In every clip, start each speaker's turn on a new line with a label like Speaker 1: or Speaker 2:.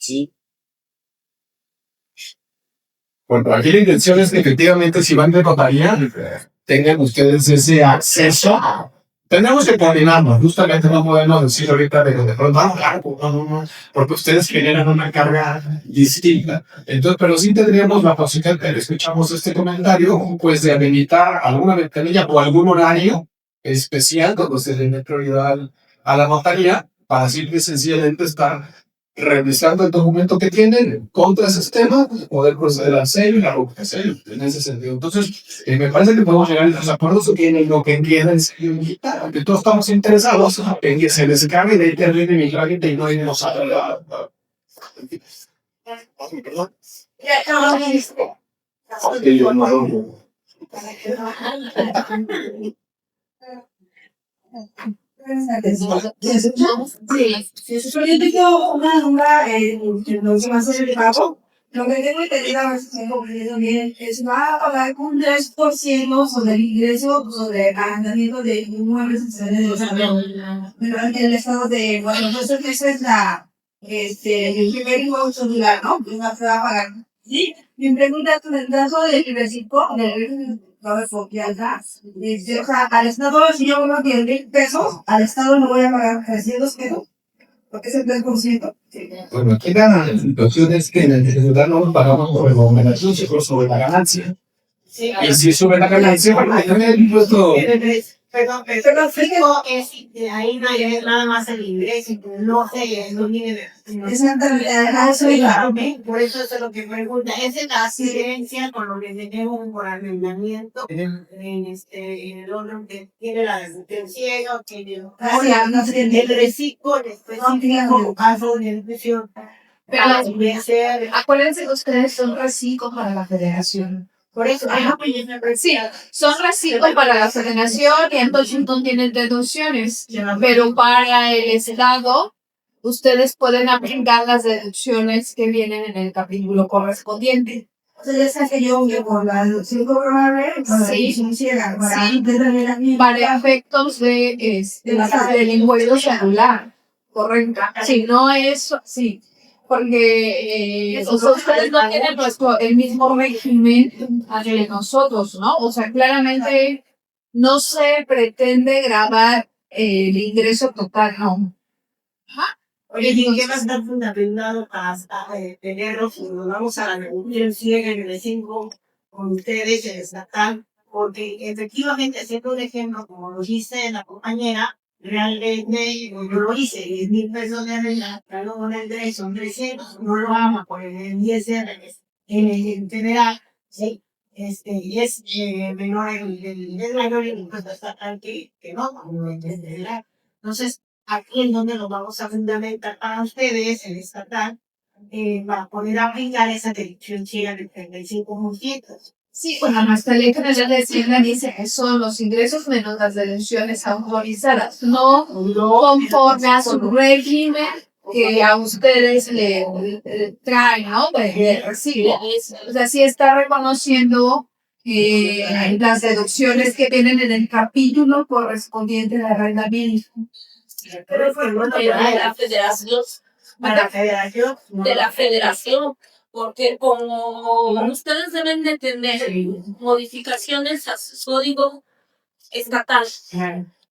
Speaker 1: Sí. Bueno, aquí la intención es que efectivamente si van de notaría, tengan ustedes ese acceso. Tenemos que coordinarnos, justamente no podemos decir ahorita de pronto, no, porque ustedes generan una carga distinta. Entonces, pero sí tendríamos la posibilidad, escuchamos este comentario, pues de habilitar alguna ventanilla o algún horario especial donde se le dé prioridad a la notaría para simple y sencillamente estar revisando el documento que tienen contra ese sistema, poder proceder al sello y la reubicación en ese sentido. Entonces, me parece que podemos llegar a los acuerdos que en lo que entienda el sello digital, aunque todos estamos interesados en que se descargue de internet de mi cliente y no irnos a la... Perdón. Que yo no...
Speaker 2: Sí, yo tengo una duda en lo que va a ser el pago. Lo que tengo entendido, a ver si estoy comprendiendo bien, es va a pagar un 3% sobre el ingreso, sobre el arrendamiento de inmuebles en el estado de, bueno, entonces esa es el primer impuesto celular, ¿no? Que se va a pagar. Sí. Mi pregunta es, en el caso del Ibercico, no me confianza. O sea, al Estado, si yo gano 10,000 pesos, al Estado no voy a pagar 300 pesos, porque es el 3%.
Speaker 1: Bueno, aquí la situación es que en el ciudadano pagamos sobre la operación, sobre la ganancia.
Speaker 2: Sí.
Speaker 1: Y si sube la ganancia, bueno, hay el impuesto.
Speaker 2: Pero fijo es ahí no hay nada más el ingreso, no sé, no tiene. Exactamente, por eso es lo que pregunta. Esa es la asistencia con lo que tenemos por arrendamiento en el orden que tiene la del cielo, tiene el reciclo, el específico caso de educación.
Speaker 3: Acuérdense que ustedes son reciclos para la federación. Por eso, sí, son reciclos para la federación y entonces no tienen deducciones. Pero para el Estado, ustedes pueden aplicar las deducciones que vienen en el capítulo correspondiente.
Speaker 2: Entonces, esa que yo con la deducción cobrable,
Speaker 3: Para efectos del impuesto celular. Correcto. Si no es, sí. Porque ustedes no tienen el mismo régimen que nosotros, ¿no? O sea, claramente no se pretende grabar el ingreso total, ¿no?
Speaker 2: Ajá. Oye, ¿y qué va a estar fundamentado hasta tenerlo? Si nos vamos a la negociación en el 5 con ustedes, el estatal, porque efectivamente, haciendo un ejemplo, como lo dice la compañera, realmente yo lo hice, 10,000 pesos de renta, pero con el derecho son 300, no lo vamos a poner en 10 en general, ¿sí? Y es menor el impuesto estatal que no, como en general. Entonces, aquí en donde nos vamos a fundamentar para ustedes, el estatal, para poder aplicar esa deducción china del 35%.
Speaker 3: Sí, bueno, nuestra ley general de Hacienda dice que son los ingresos menos las deducciones autorizadas, no conforme a su régimen que a ustedes le traen, ¿no? De recibo. O sea, sí está reconociendo las deducciones que vienen en el capítulo correspondiente al arrendamiento.
Speaker 2: Pero fue de la federación,
Speaker 3: De la federación, porque como ustedes deben de tener modificaciones a su código estatal,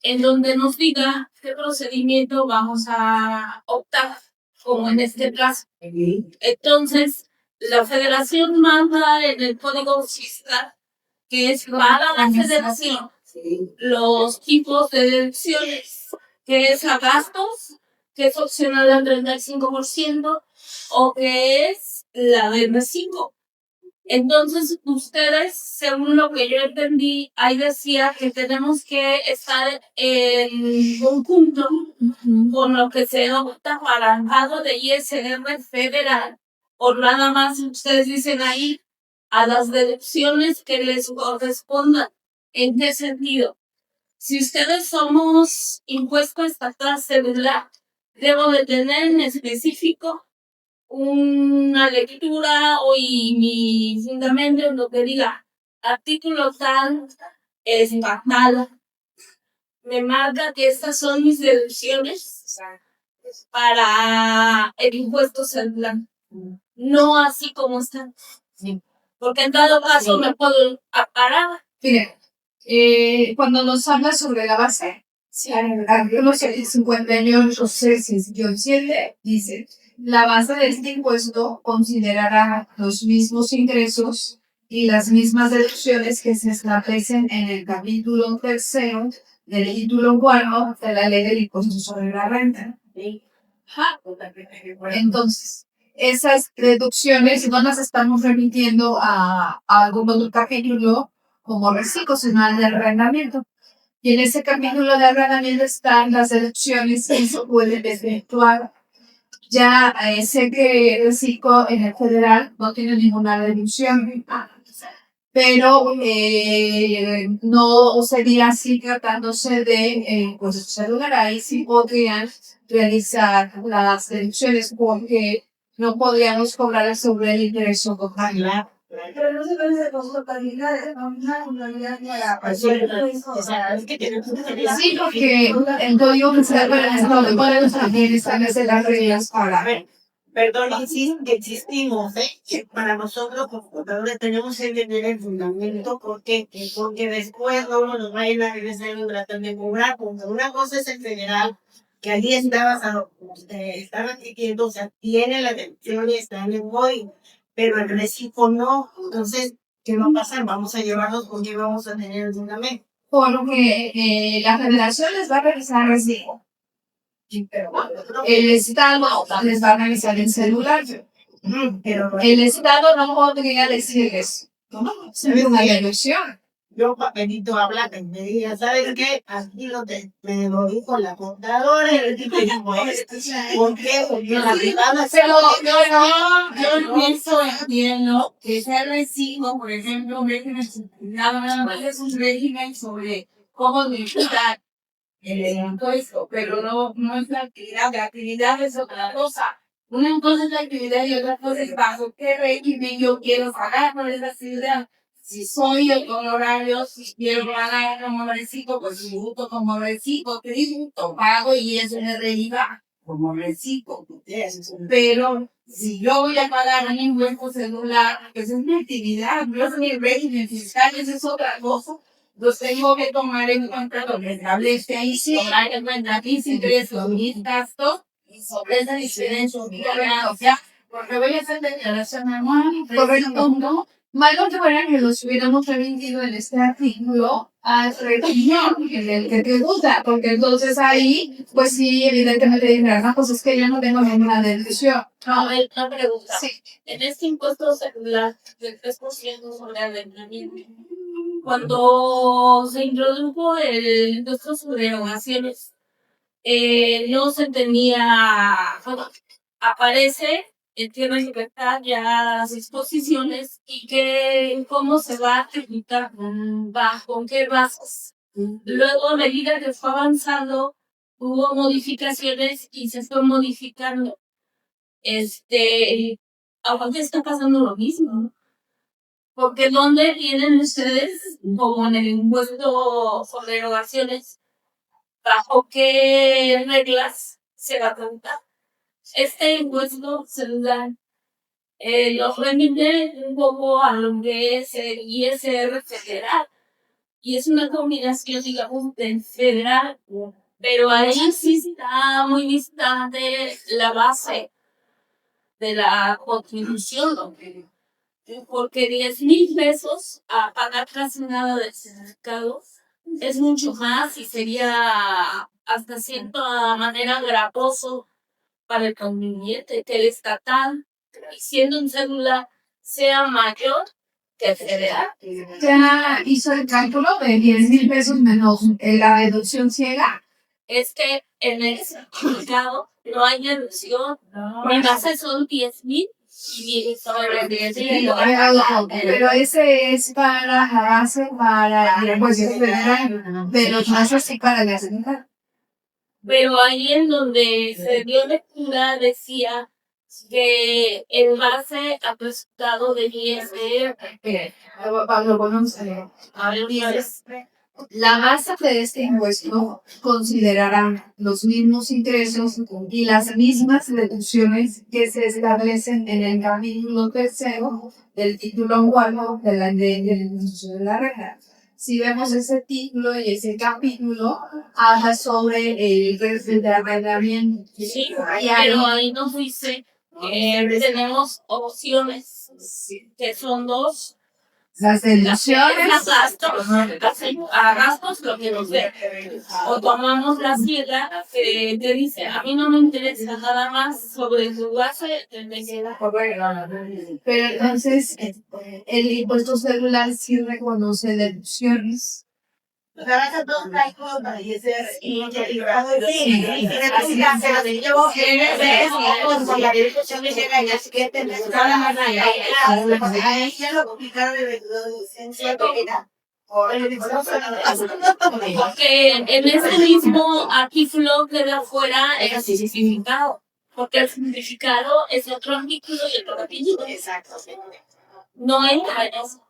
Speaker 3: en donde nos diga qué procedimiento vamos a optar, como en este caso. Entonces, la federación manda en el código fiscal que es para la federación los tipos de deducciones, que es a gastos, que es opcional al 35%, o que es la de recibo. Entonces, ustedes, según lo que yo entendí, ahí decía que tenemos que estar en conjunto con lo que se opta para el pago de ISR federal, o nada más ustedes dicen ahí a las deducciones que les correspondan. ¿En qué sentido? Si ustedes somos impuesto estatal celular, debo de tener en específico una lectura y mi fundamento en lo que diga artículo tal estatal me marca que estas son mis deducciones para el impuesto celular. No así como está. Porque en dado caso me puedo parar.
Speaker 4: Mire, cuando nos habla sobre la base, artículo 58.6-7 dice, la base de este impuesto considerará los mismos ingresos y las mismas deducciones que se establecen en el capítulo tercero del título cuarto de la ley del impuesto sobre la renta. Entonces, esas deducciones no las estamos remitiendo a algún otro capítulo como reciclo, sino al de arrendamiento. Y en ese capítulo de arrendamiento están las deducciones que se pueden efectuar. Ya sé que el reciclo en el federal no tiene ninguna deducción, pero no sería así tratándose de pues celular. Ahí sí podrían realizar las deducciones porque no podríamos cobrar sobre el ingreso total.
Speaker 2: Pero no se parece con totalidad, una unidad para
Speaker 4: Sí, porque el código fiscal para el Estado de Morelos también establece las reglas para ver.
Speaker 2: Perdón, existimos, que para nosotros como contadores tenemos que tener el fundamento porque después no nos vayan a regresar y tratar de cobrar, porque una cosa es el federal, que allí está basado, están adquiriendo, o sea, tiene la deducción y está en el código, pero el reciclo no. Entonces, ¿qué va a pasar? Vamos a llevarlos porque vamos a tener el fundamento.
Speaker 4: Porque la federación les va a realizar el recibo. Pero el Estado les va a realizar el celular.
Speaker 2: Pero
Speaker 4: El Estado no podría decirles, no, es una deducción.
Speaker 2: yo, papelito, habla, que me diga, ¿sabes qué? Aquí me lo dijo la contadora, y el tipo dijo, ¿por qué? Porque la privada se lo
Speaker 5: Yo pienso, entiendo que ese recibo, por ejemplo, un régimen nada más es un régimen sobre cómo limitar el impuesto, pero no es la actividad es otra cosa. Una cosa es la actividad y otra cosa es bajo qué régimen yo quiero pagar por esa actividad. Si soy el honorario, si quiero pagar como recibo, pues tributo como recibo, tributo, pago y eso me deriva como recibo. Pero si yo voy a pagar un impuesto celular, pues es mi actividad, no es mi régimen fiscal, eso es otra cosa. Los tengo que tomar en cuenta lo que establece ahí, tomar en cuenta mis ingresos, mis gastos, y sobre esa diferencia, mi ganancia, porque voy a hacer declaración anual,
Speaker 4: Correcto. ¿No? Malo que fuera que los hubiéramos remitido en este artículo al régimen en el que te gusta, porque entonces ahí, pues sí, evidentemente dirán, no, pues es que yo no tengo ninguna deducción.
Speaker 3: A ver, una pregunta.
Speaker 4: Sí.
Speaker 3: En este impuesto celular del 3% sobre arrendamiento, cuando se introdujo el impuesto sobre donaciones, no se tenía, bueno, aparece en Tierra y Libertad ya las disposiciones y cómo se va a tributar, con qué bases. Luego, a medida que fue avanzando, hubo modificaciones y se fue modificando. Ahora está pasando lo mismo, ¿no? Porque ¿dónde vienen ustedes, como en el impuesto sobre derogaciones, bajo qué reglas se va a tratar? Este impuesto celular los remite un poco a lo que es el ISR federal. Y es una combinación, digamos, del federal, pero ahí sí está muy distante la base de la contribución, ¿no? Porque 10,000 pesos a pagar casi nada de certificado es mucho más y sería hasta cierta manera gravoso para el contribuyente que el estatal, siendo un celular, sea mayor que el federal.
Speaker 4: Ya hizo el cálculo de 10,000 pesos menos la deducción ciega.
Speaker 3: Es que en el certificado no hay deducción. Mi base son 10,000 y sobre 10,000.
Speaker 4: Pero ese es para la base, para el impuesto federal, pero no es así para la central.
Speaker 3: Pero ahí en donde se dio lectura decía que en base a tu estado de ISR,
Speaker 4: Pablo, volvemos a leer. La masa de este impuesto considerará los mismos ingresos y las mismas deducciones que se establecen en el capítulo tercero del título 4 de la ley de imposición de la renta. Si vemos ese título y ese capítulo, habla sobre el régimen de arrendamiento.
Speaker 3: Sí,
Speaker 4: Y ahí
Speaker 3: pero ahí nos dice que tenemos opciones, que son dos.
Speaker 4: las deducciones.
Speaker 3: Las gastos, a gastos lo que nos dé. O tomamos la ciega que te dice, a mí no me interesa nada más sobre tu base de medida.
Speaker 4: Pero entonces, el impuesto celular sí reconoce deducciones.
Speaker 2: Gracias a todos los cálculos para ser integrado.
Speaker 3: Porque en ese mismo artículo queda fuera el significado. Porque el significado es otro artículo y otro capítulo.
Speaker 2: Exacto.
Speaker 3: No entra en eso.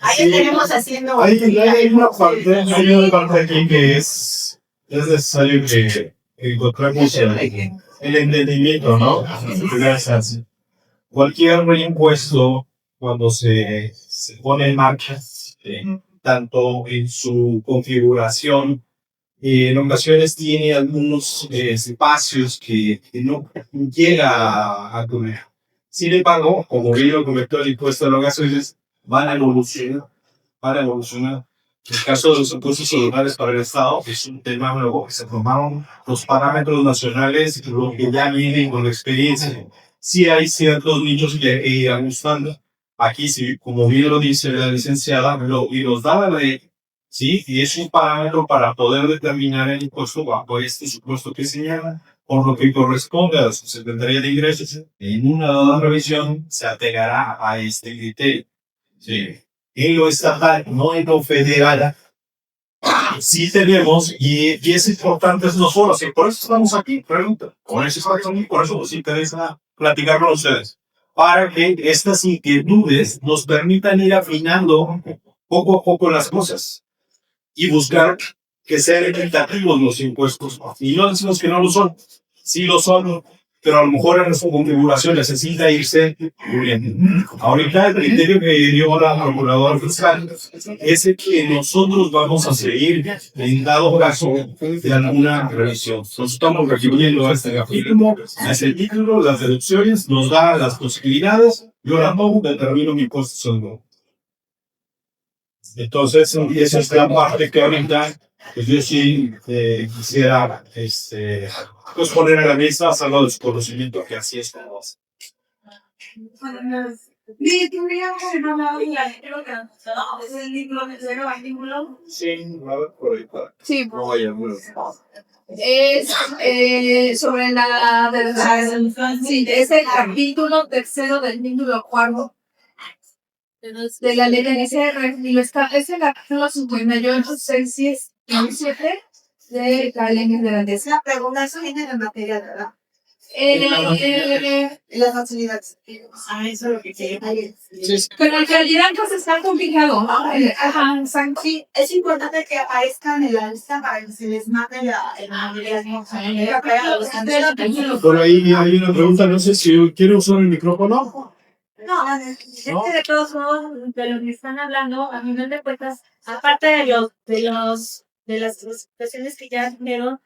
Speaker 2: Ahí tenemos haciendo.
Speaker 1: Hay una parte aquí que es necesario que encontremos el entendimiento, ¿no? Gracias. Cualquier impuesto, cuando se pone en marcha, tanto en su configuración, en ocasiones tiene algunos espacios que no llega a cubrir. Sin embargo, como bien lo comentó el impuesto a los gasoil, van a evolucionar. En el caso de los impuestos solidarios para el Estado, es un tema nuevo que se formaron los parámetros nacionales, lo que ya vienen con la experiencia. Sí hay ciertos nichos que irán gustando. Aquí, sí, como bien lo dice la licenciada, y nos da la ley, ¿sí? Y es un parámetro para poder determinar el impuesto bajo este supuesto que señala, por lo que corresponde a la Secretaría de Ingresos. En una dada revisión se apegará a este criterio. ¿Sí? En lo estatal, no en lo federal, sí tenemos, y es importante no solo, y por eso estamos aquí, pregunta, por eso estamos aquí, por eso nos interesa platicar con ustedes, para que estas inquietudes nos permitan ir afinando poco a poco las cosas y buscar que sean equitativos los impuestos. Y no decimos que no lo son, sí lo son, pero a lo mejor en su configuración necesita irse cubriendo. Ahorita el criterio que dio la procuradora fiscal es el que nosotros vamos a seguir en dado caso de alguna revisión. Nosotros estamos refiriendo a este capítulo, a ese título, las deducciones, nos da las posibilidades, yo ahora no determino mi impuesto sobre. Entonces, esa es la parte que ahorita, pues yo sí quisiera pues poner en la mesa, salvo desconocimiento, que así es como es. Sí, por ahí.
Speaker 4: Sí,
Speaker 1: No vaya, bueno.
Speaker 4: es sobre la sí, es el capítulo tercero del título 4 de la ley de ICR y lo establece el artículo 58, 6 y 7 de la ley de la DESA.
Speaker 2: La pregunta eso viene de materia, ¿verdad? Las facilidades. Eso es lo que quería decir.
Speaker 4: Pero en realidad pues está complicado, ¿no? Ajá,
Speaker 2: Sí, es importante que aparezcan en la lista para que se les mande
Speaker 1: Por ahí hay una pregunta, no sé si quiere usar el micrófono.
Speaker 3: No, es que de todos modos, de lo que están hablando, a final de cuentas, aparte de las situaciones que ya dijeron,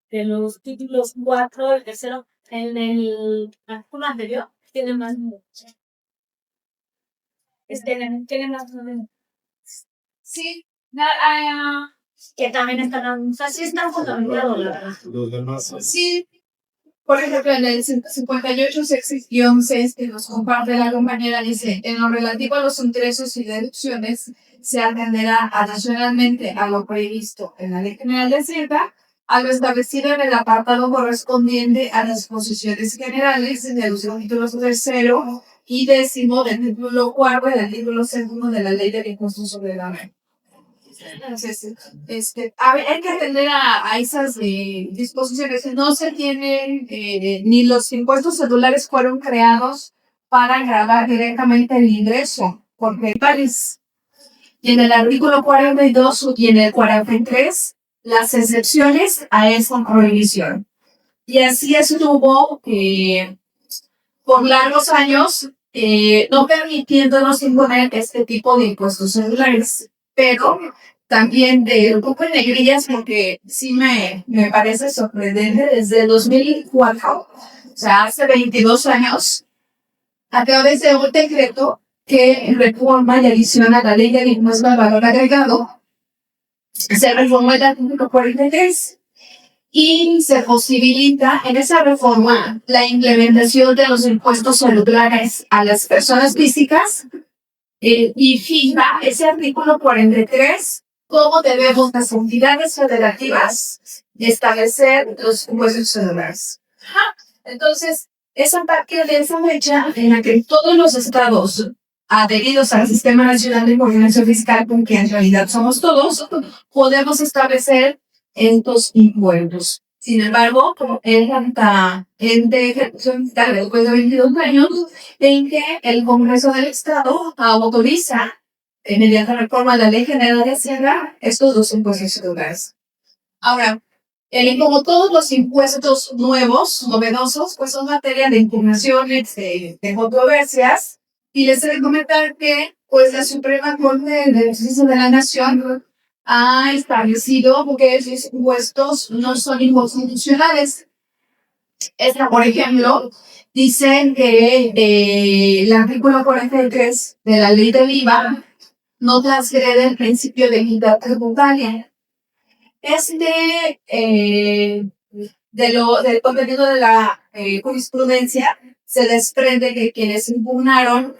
Speaker 3: de los títulos 4, el tercero, en el artículo anterior, tiene más. Tiene más.
Speaker 4: sí,
Speaker 3: Que también están, o sea, sí están fundamentados, la verdad.
Speaker 1: Los demás.
Speaker 4: sí. Por ejemplo, en el 58 sección 6 que nos comparte la compañera dice, en lo relativo a los ingresos y deducciones, se atenderá adicionalmente a lo previsto en la Ley General de Hacienda, a lo establecido en el apartado correspondiente a las disposiciones generales de los títulos tercero y décimo del título cuarto y del título segundo de la Ley del Impuesto sobre la Renta. Entonces, hay que atender a esas disposiciones. No se tienen, ni los impuestos celulares fueron creados para gravar directamente el ingreso porque hay pares. Y en el artículo 42 y en el 43, las excepciones a esta prohibición. Y así estuvo por largos años, no permitiéndonos imponer este tipo de impuestos celulares. Pero también de un poco en negrillas, porque sí me parece sorprendente, desde el 2004, o sea, hace 22 años, a través de un decreto que reforma y adiciona a la ley del impuesto al valor agregado, se reformó el artículo 43 y se posibilita en esa reforma la implementación de los impuestos celulares a las personas físicas y fija ese artículo 43 cómo debemos las entidades federativas establecer los impuestos celulares. Entonces, es a partir de esa fecha en la que todos los estados adheridos al Sistema Nacional de Coordinación Fiscal, con que en realidad somos todos, podemos establecer estos impuestos. Sin embargo, en de ejecución fiscal después de 22 años, en que el Congreso del Estado autoriza, mediante reforma de la Ley General de Hacienda, estos dos impuestos celulares. Ahora, como todos los impuestos nuevos, novedosos, pues son materia de impugnaciones, de controversias, y les he de comentar que, pues, la Suprema Corte de Justicia de la Nación ha establecido que esos impuestos no son inconstitucionales. Por ejemplo, dicen que el artículo 43 de la ley del IVA no transgrede el principio de equidad tributaria. Del contenido de la jurisprudencia se desprende que quienes impugnaron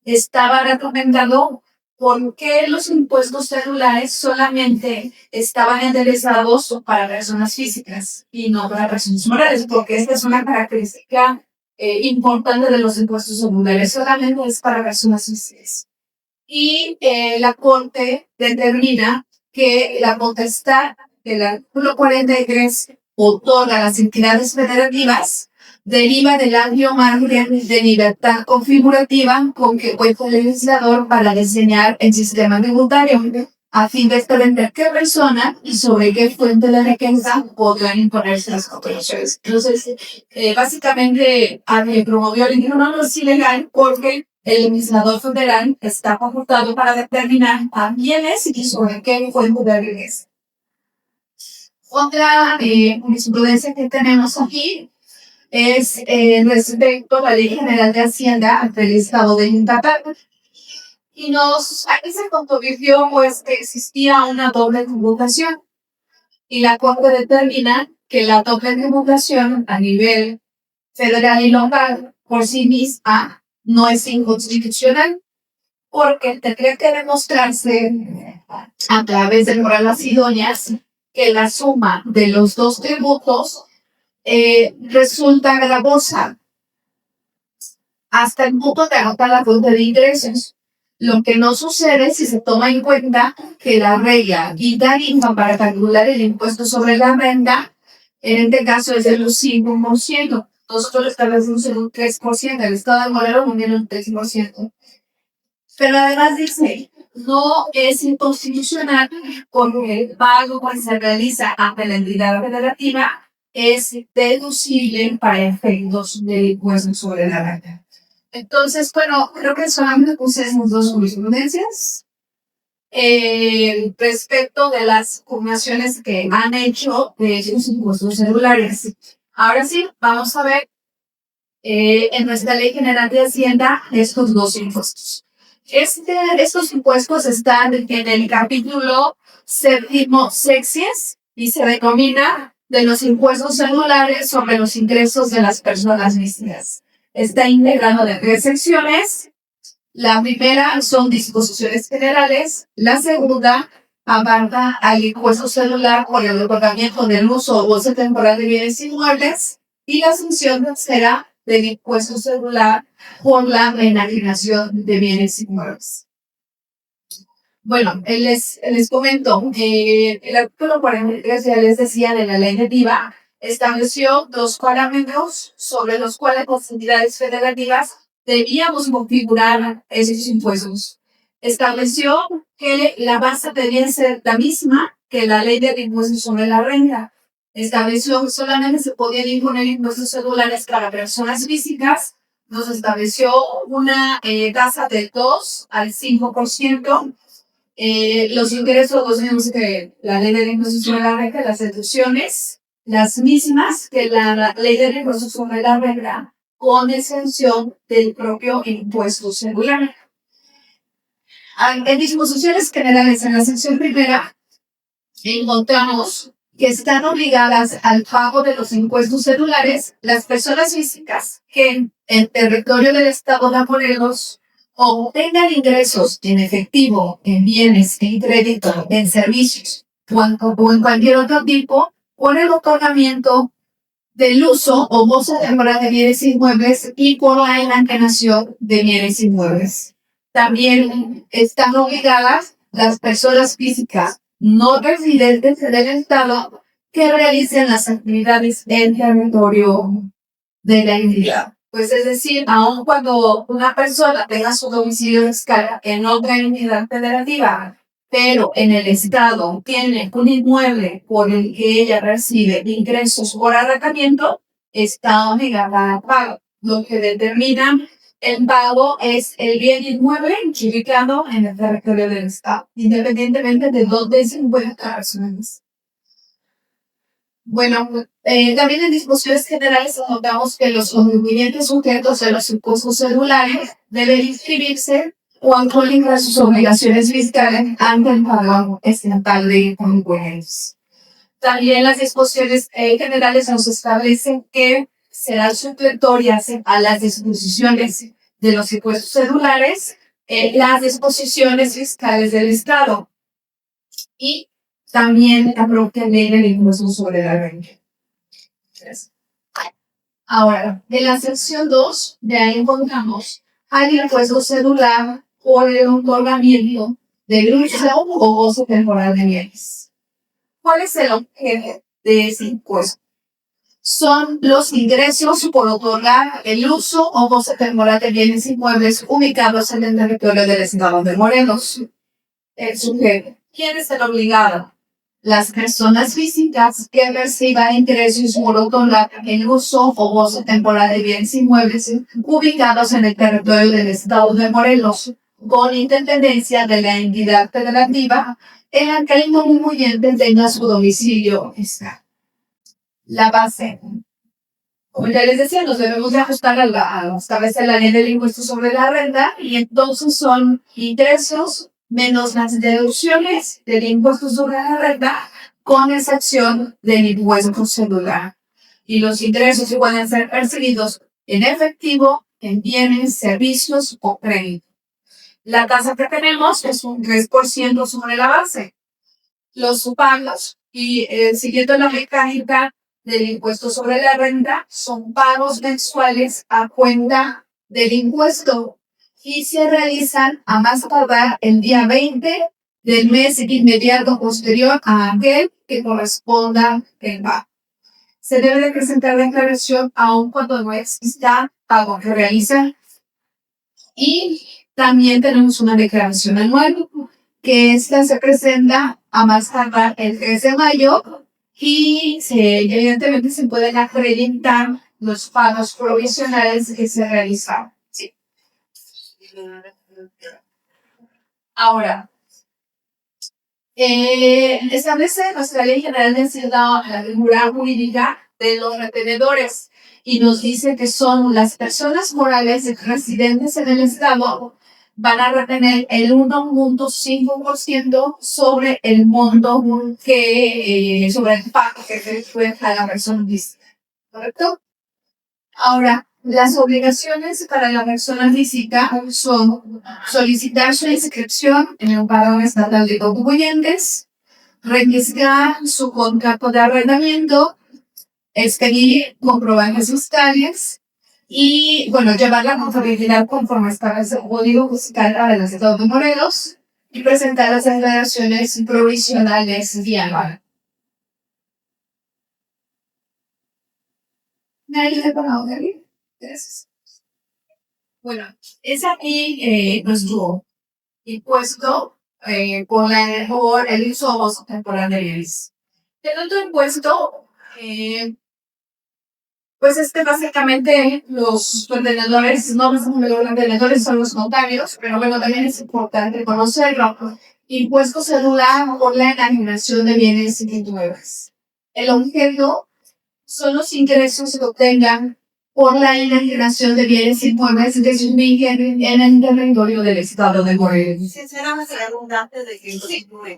Speaker 4: estaba recomendado por qué los impuestos celulares solamente estaban enderezados para personas físicas y no para personas morales, porque esta es una característica importante de los impuestos celulares, solamente es para personas físicas. Y la Corte determina que la potestad del artículo 43 otorga a las entidades federativas deriva del amplio margen de libertad configurativa con que cuenta el legislador para diseñar el sistema tributario, a fin de establecer qué persona y sobre qué fuente de riqueza podrán imponerse las operaciones. Entonces, básicamente, promovió el ignorancia ilegal porque el legislador federal está facultado para determinar a quiénes y sobre qué fuente de riqueza. Otra jurisprudencia que tenemos aquí es respecto a la Ley General de Hacienda del Estado de Yucatán. Y aquí se controvirtió pues que existía una doble tributación. Y la Corte determina que la doble tributación a nivel federal y local por sí misma no es inconstitucional, porque tendría que demostrarse a través de pruebas idóneas que la suma de los dos tributos resulta gravosa hasta el punto de agotar la fuente de ingresos. Lo que no sucede si se toma en cuenta que la regla y tarifa para calcular el impuesto sobre la renta, en este caso es del 5%. Nosotros lo establecemos en un 3%, el Estado de Morelos tiene un 3%. Pero además dice, no es inconstitucional porque el pago que se realiza ante la entidad federativa es deducible para efectos del impuesto sobre la renta. Entonces, bueno, creo que solamente puse esas dos jurisprudencias respecto de las pugnaciones que han hecho de esos impuestos celulares. Ahora sí, vamos a ver en nuestra Ley General de Hacienda estos dos impuestos. Estos impuestos están en el capítulo 7º y se denomina de los impuestos celulares sobre los ingresos de las personas físicas. Está integrado de 3 secciones. La primera son disposiciones generales. La segunda abarca al impuesto celular por el otorgamiento del uso o goce temporal de bienes inmuebles. Y la sección tercera del impuesto celular por la enajenación de bienes inmuebles. Bueno, les comento, el artículo 43, ya les decía, de la ley de IVA, estableció 2 parámetros sobre los cuales las entidades federativas debíamos configurar esos impuestos. estableció que la base debía ser la misma que la ley del impuesto sobre la renta. Estableció que solamente se podían imponer impuestos celulares para personas físicas. Nos estableció una tasa del 2 al 5%. Los ingresos, los mismos que la ley del impuesto sobre la renta, las deducciones, las mismas que la ley del impuesto sobre la renta, con exención del propio impuesto celular. En disposiciones generales, en la sección primera, encontramos que están obligadas al pago de los impuestos celulares las personas físicas que en el territorio del Estado de Morelos obtengan ingresos en efectivo, en bienes, en crédito, en servicios o en cualquier otro tipo por el otorgamiento del uso o goce temporal de bienes inmuebles y por la enajenación de bienes inmuebles. También están obligadas las personas físicas no residentes del Estado que realicen las actividades en territorio de la entidad. Pues es decir, aun cuando una persona tenga su domicilio fiscal en otra entidad federativa, pero en el Estado tiene un inmueble por el que ella recibe ingresos por arrendamiento, está obligada a pago. Lo que determina el pago es el bien inmueble ubicado en el territorio del Estado, independientemente de dónde se encuentran las personas. Bueno, también en disposiciones generales notamos que los contribuyentes sujetos a los impuestos celulares deben inscribirse o actualizar sus obligaciones fiscales ante el pago estatal de contribuyentes. También las disposiciones generales nos establecen que serán supletorias a las disposiciones de los impuestos celulares las disposiciones fiscales del Estado y también la propia ley del impuesto sobre la renta. Ahora, en la sección 2, de ahí encontramos al impuesto celular por el otorgamiento del uso o goce temporal de bienes. ¿Cuál es el objeto de ese impuesto? Son los ingresos por otorgar el uso o goce temporal de bienes inmuebles ubicados en el territorio del Estado de Morelos. El sujeto. ¿Quién es el obligado? Las personas físicas que reciban ingresos por otorgar el uso o goce temporal de bienes inmuebles ubicados en el territorio del Estado de Morelos, con independencia de la entidad federativa en la que el contribuyente tenga su domicilio fiscal. La base. Como ya les decía, nos debemos de ajustar a la ley del impuesto sobre la renta y entonces son ingresos menos las deducciones del impuesto sobre la renta con excepción del impuesto celular. Y los ingresos pueden ser percibidos en efectivo, en bienes, servicios o crédito. La tasa que tenemos es un 3% sobre la base. Los pagos y siguiendo la mecánica del impuesto sobre la renta son pagos mensuales a cuenta del impuesto y se realizan a más tardar el día 20 del mes inmediato posterior a aquel que corresponda el pago. Se debe de presentar declaración aun cuando no exista pago que realizar. Y también tenemos una declaración anual, que esta se presenta a más tardar el 3 de mayo y evidentemente se pueden acreditar los pagos provisionales que se realizaron. Sí. Ahora, establece nuestra Ley General de Hacienda la figura jurídica de los retenedores y nos dice que son las personas morales residentes en el Estado van a retener el 1.5% sobre el monto sobre el pago que se fue a la persona física. ¿Correcto? Ahora, las obligaciones para la persona física son solicitar su inscripción en el padrón estatal de contribuyentes, registrar su contrato de arrendamiento, expedir comprobantes fiscales y, llevar la contabilidad conforme establece el Código Fiscal del Estado de Morelos y presentar las declaraciones provisionales diarias. Gracias. Bueno, es aquí nuestro impuesto por el uso temporal de bienes. El otro impuesto, pues básicamente los ordenadores, no los ordenadores son los notarios, pero bueno, también es importante conocerlo. Impuesto celular por la enajenación de bienes inmuebles. El objeto son los ingresos que obtengan por la enajenación de bienes inmuebles que se ubiquen en el territorio del Estado de Morelos.
Speaker 2: Sinceramente, redundante de que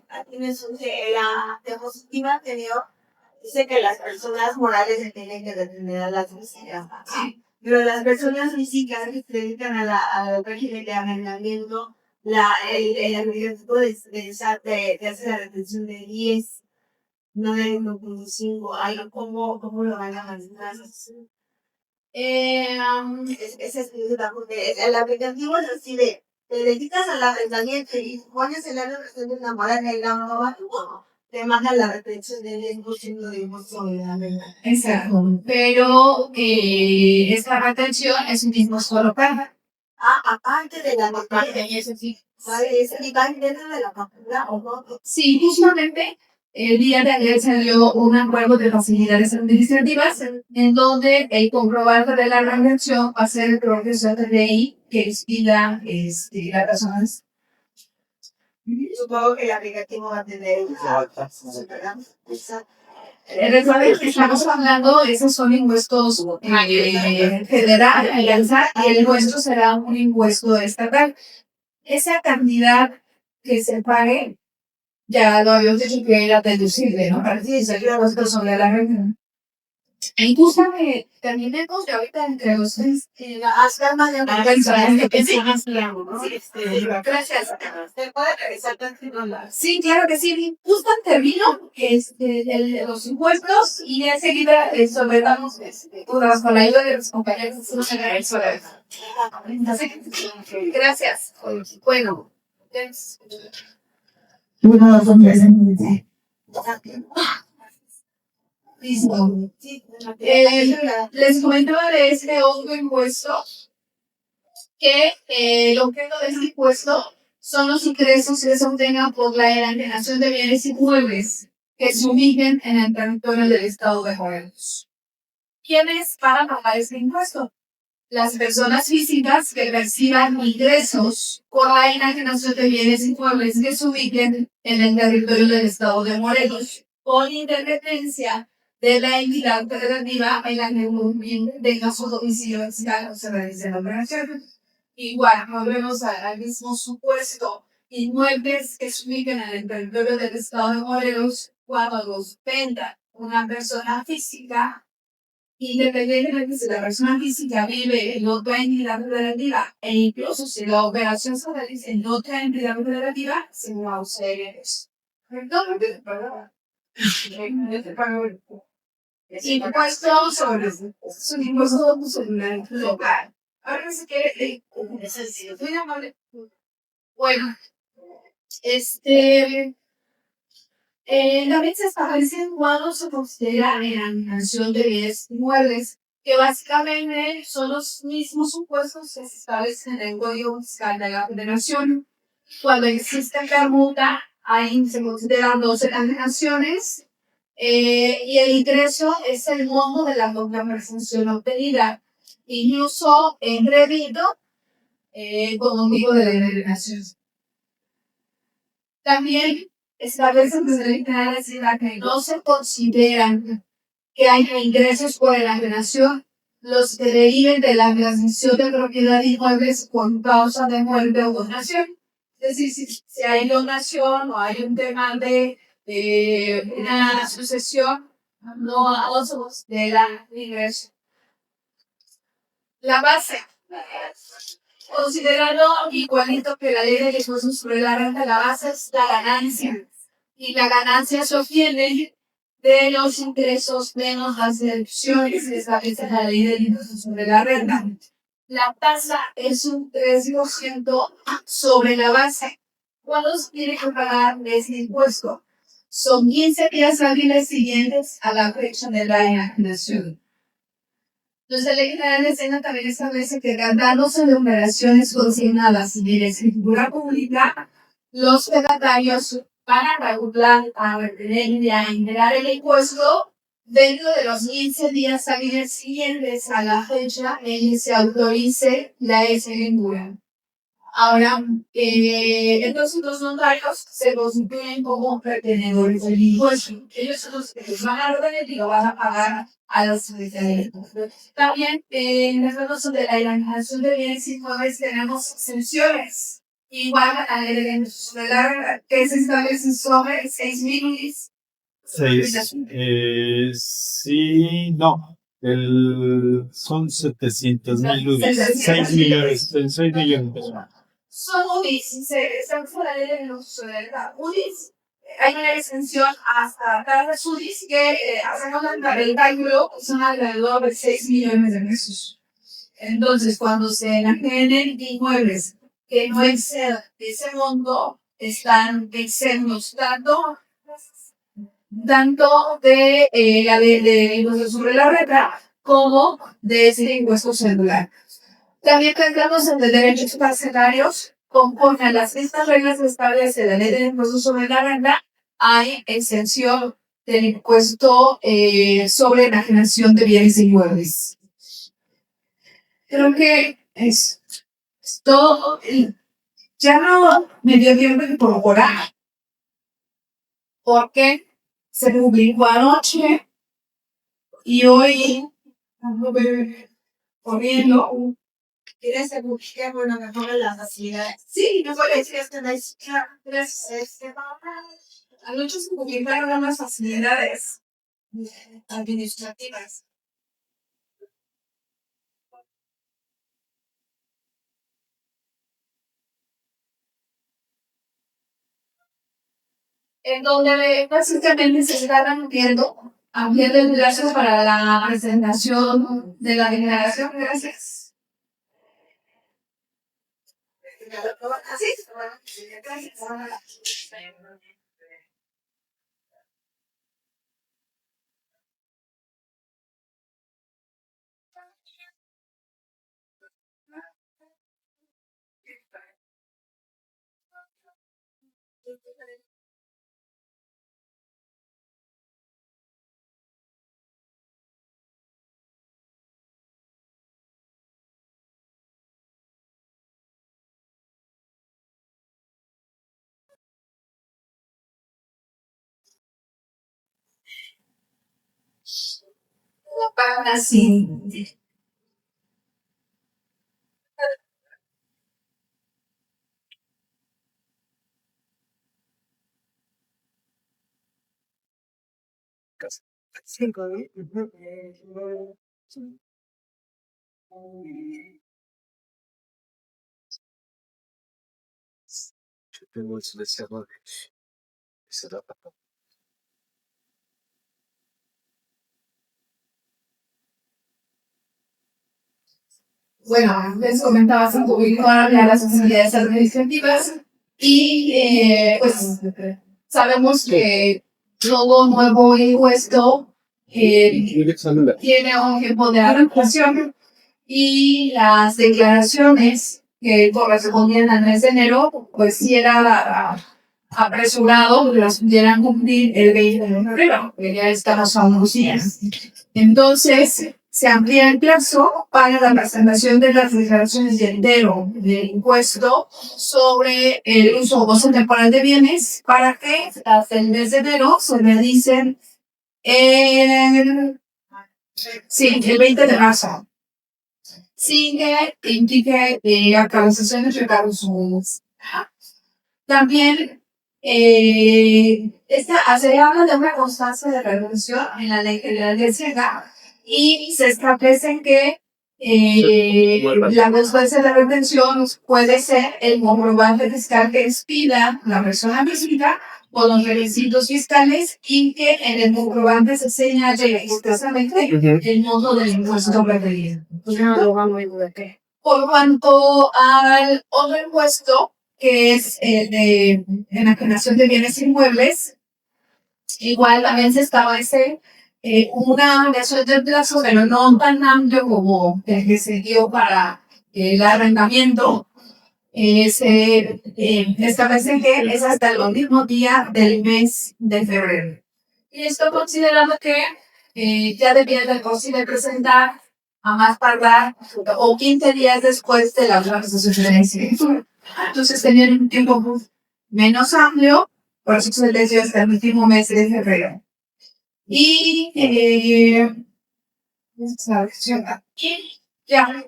Speaker 2: aquí me surge la diapositiva anterior. Dice que las personas morales se tienen que detener a las físicas, pero las personas físicas que se dedican al régimen de arrendamiento, el riesgo de hacer la retención de 10, no de 1.5, ¿cómo lo van a manejar? Ese es el aplicativo es así de, te dedicas al arrendamiento y pones el área de una moral en el no, te manda la retención del 10% de impuesto sobre la renta.
Speaker 4: Exacto. Pero esta retención es un impuesto local.
Speaker 2: Aparte de la factura. ¿Vale? ¿Es el IVA dentro de la factura o no?
Speaker 4: Sí, justamente el día de ayer se dio un acuerdo de facilidades administrativas en donde el comprobante de la retención va a ser el propio CFDI que expida las personas.
Speaker 2: Supongo que el aplicativo va a tener
Speaker 4: Recuerden que estamos hablando, esos son impuestos federales y el nuestro será un impuesto estatal. Esa cantidad que se pague, ya lo habíamos dicho que era deducible, ¿no? Para que se impuesto sobre la renta. E incluso terminemos de ahorita entre ustedes.
Speaker 2: hasta más de una
Speaker 4: Gracias.
Speaker 2: ¿Se puede revisar tanto?
Speaker 4: Sí, claro que sí. Justo termino los impuestos y enseguida sometamos con la ayuda de los compañeros. Gracias. Bueno. Listo. Les comentaba de este otro impuesto que el objeto de este impuesto son los ingresos que se obtengan por la enajenación de bienes inmuebles que se ubiquen en el territorio del Estado de Morelos. ¿Quiénes van a pagar este impuesto? Las personas físicas que reciban ingresos por la enajenación de bienes inmuebles que se ubiquen en el territorio del Estado de Morelos, con independencia de la entidad federativa en la que tenga su domicilio fiscal o se realice la operación. Igual, volvemos al mismo supuesto. Inmuebles que se ubiquen en el territorio del Estado de Morelos cuando los venda una persona física, independientemente de si la persona física vive en otra entidad federativa e incluso si la operación se realiza en otra entidad federativa, se va a usar eso. Impuesto sobre su impuesto local. Ahora si quiere, muy amable. Bueno, también se establecen cuando se considera enajenación de bienes inmuebles, que básicamente son los mismos supuestos que se establecen en el Código Fiscal de la Federación. Cuando existe permuta, ahí se consideran dos enajenaciones y el ingreso es el monto de la compensación obtenida, incluso en crédito con motivo de la enajenación. También establecen que se debe decir que no se consideran que haya ingresos por enajenación los que deriven de la transmisión de propiedad de inmuebles por causa de muerte o donación. Es decir, si hay donación o hay un tema de una sucesión, no se considera ingreso. La base. Considerando igualito que la ley de impuestos sobre la renta, la base es la ganancia. Y la ganancia se obtiene de los ingresos menos las deducciones que establece la ley de impuestos sobre la renta. La tasa es un 3% sobre la base. ¿Cuándo se tiene que pagar este impuesto? Son 15 días hábiles siguientes a la fecha de la enajenación. Entonces, la Ley General de Hacienda también establece que tratándose de operaciones consignadas de la escritura pública, los fedatarios van a regular, a retener y a integrar el impuesto dentro de los 15 días hábiles siguientes a la fecha en que se autorice la escritura. Ahora, entonces los notarios se constituyen como retenedores del impuesto. Ellos son los que los van a retener y lo van a pagar a los secretarios. También, en el caso de la enajenación de bienes inmuebles tenemos exenciones. Igual a la ley que se establece sobre 6.000.
Speaker 6: Sí, no. Son 700,000 UDIs. 6 millones. 6 millones de pesos.
Speaker 4: Son UDIs, están fuera de los UDIs. Hay una exención hasta cada UDIs que hacemos el cálculo, son alrededor de 6 millones de pesos. Entonces, cuando se enajenen inmuebles que no excedan ese monto, están exentos tanto de la de impuesto sobre la renta como de ese impuesto celular. También tendremos en de derechos parcelarios, conforme a las mismas reglas que establece la ley del impuesto sobre la renta, hay exención del impuesto sobre enajenación de bienes inmuebles. Creo que es todo. Ya no me dio tiempo de incorporar, porque se publicó anoche y hoy ando corriendo.
Speaker 2: ¿Quieres que busquemos lo mejor en las facilidades?
Speaker 4: Sí,
Speaker 2: No puede decir que no es
Speaker 4: anoche se publicaron unas facilidades
Speaker 2: administrativas.
Speaker 4: en donde básicamente se están ampliando el plazo para la presentación de la declaración. Gracias.
Speaker 2: ¿Así?
Speaker 4: Así. Bueno, les comentaba, se publicaron ya las facilidades administrativas y pues sabemos que todo nuevo impuesto tiene un tiempo de adaptación y las declaraciones que correspondían al mes de enero, pues sí era apresurado que las pudieran cumplir el 20 de febrero, que ya estamos a unos días. Entonces, se amplía el plazo para la presentación de las declaraciones de entero del impuesto sobre el uso o goce temporal de bienes para que hasta el mes de enero se realicen el 20 de marzo. Sin que implique actualizaciones de cargos comunes. También se habla de una constancia de redención en la Ley General de Hacienda y se establece que la constancia de retención puede ser el comprobante fiscal que expida la persona física con los requisitos fiscales y que en el comprobante se señale expresamente el monto del impuesto referido. Por cuanto al otro impuesto, que es el de enajenación de bienes inmuebles, igual también se establece una ampliación del plazo, pero no tan amplio como el que se dio para el arrendamiento. Se establece que es hasta el último día del mes de febrero. Y esto considerando que ya debía de posible presentar a más tardar o 15 días después de la transacción de escritura. Entonces tenían un tiempo menos amplio, por eso se les dio hasta el último mes de febrero. Y ya,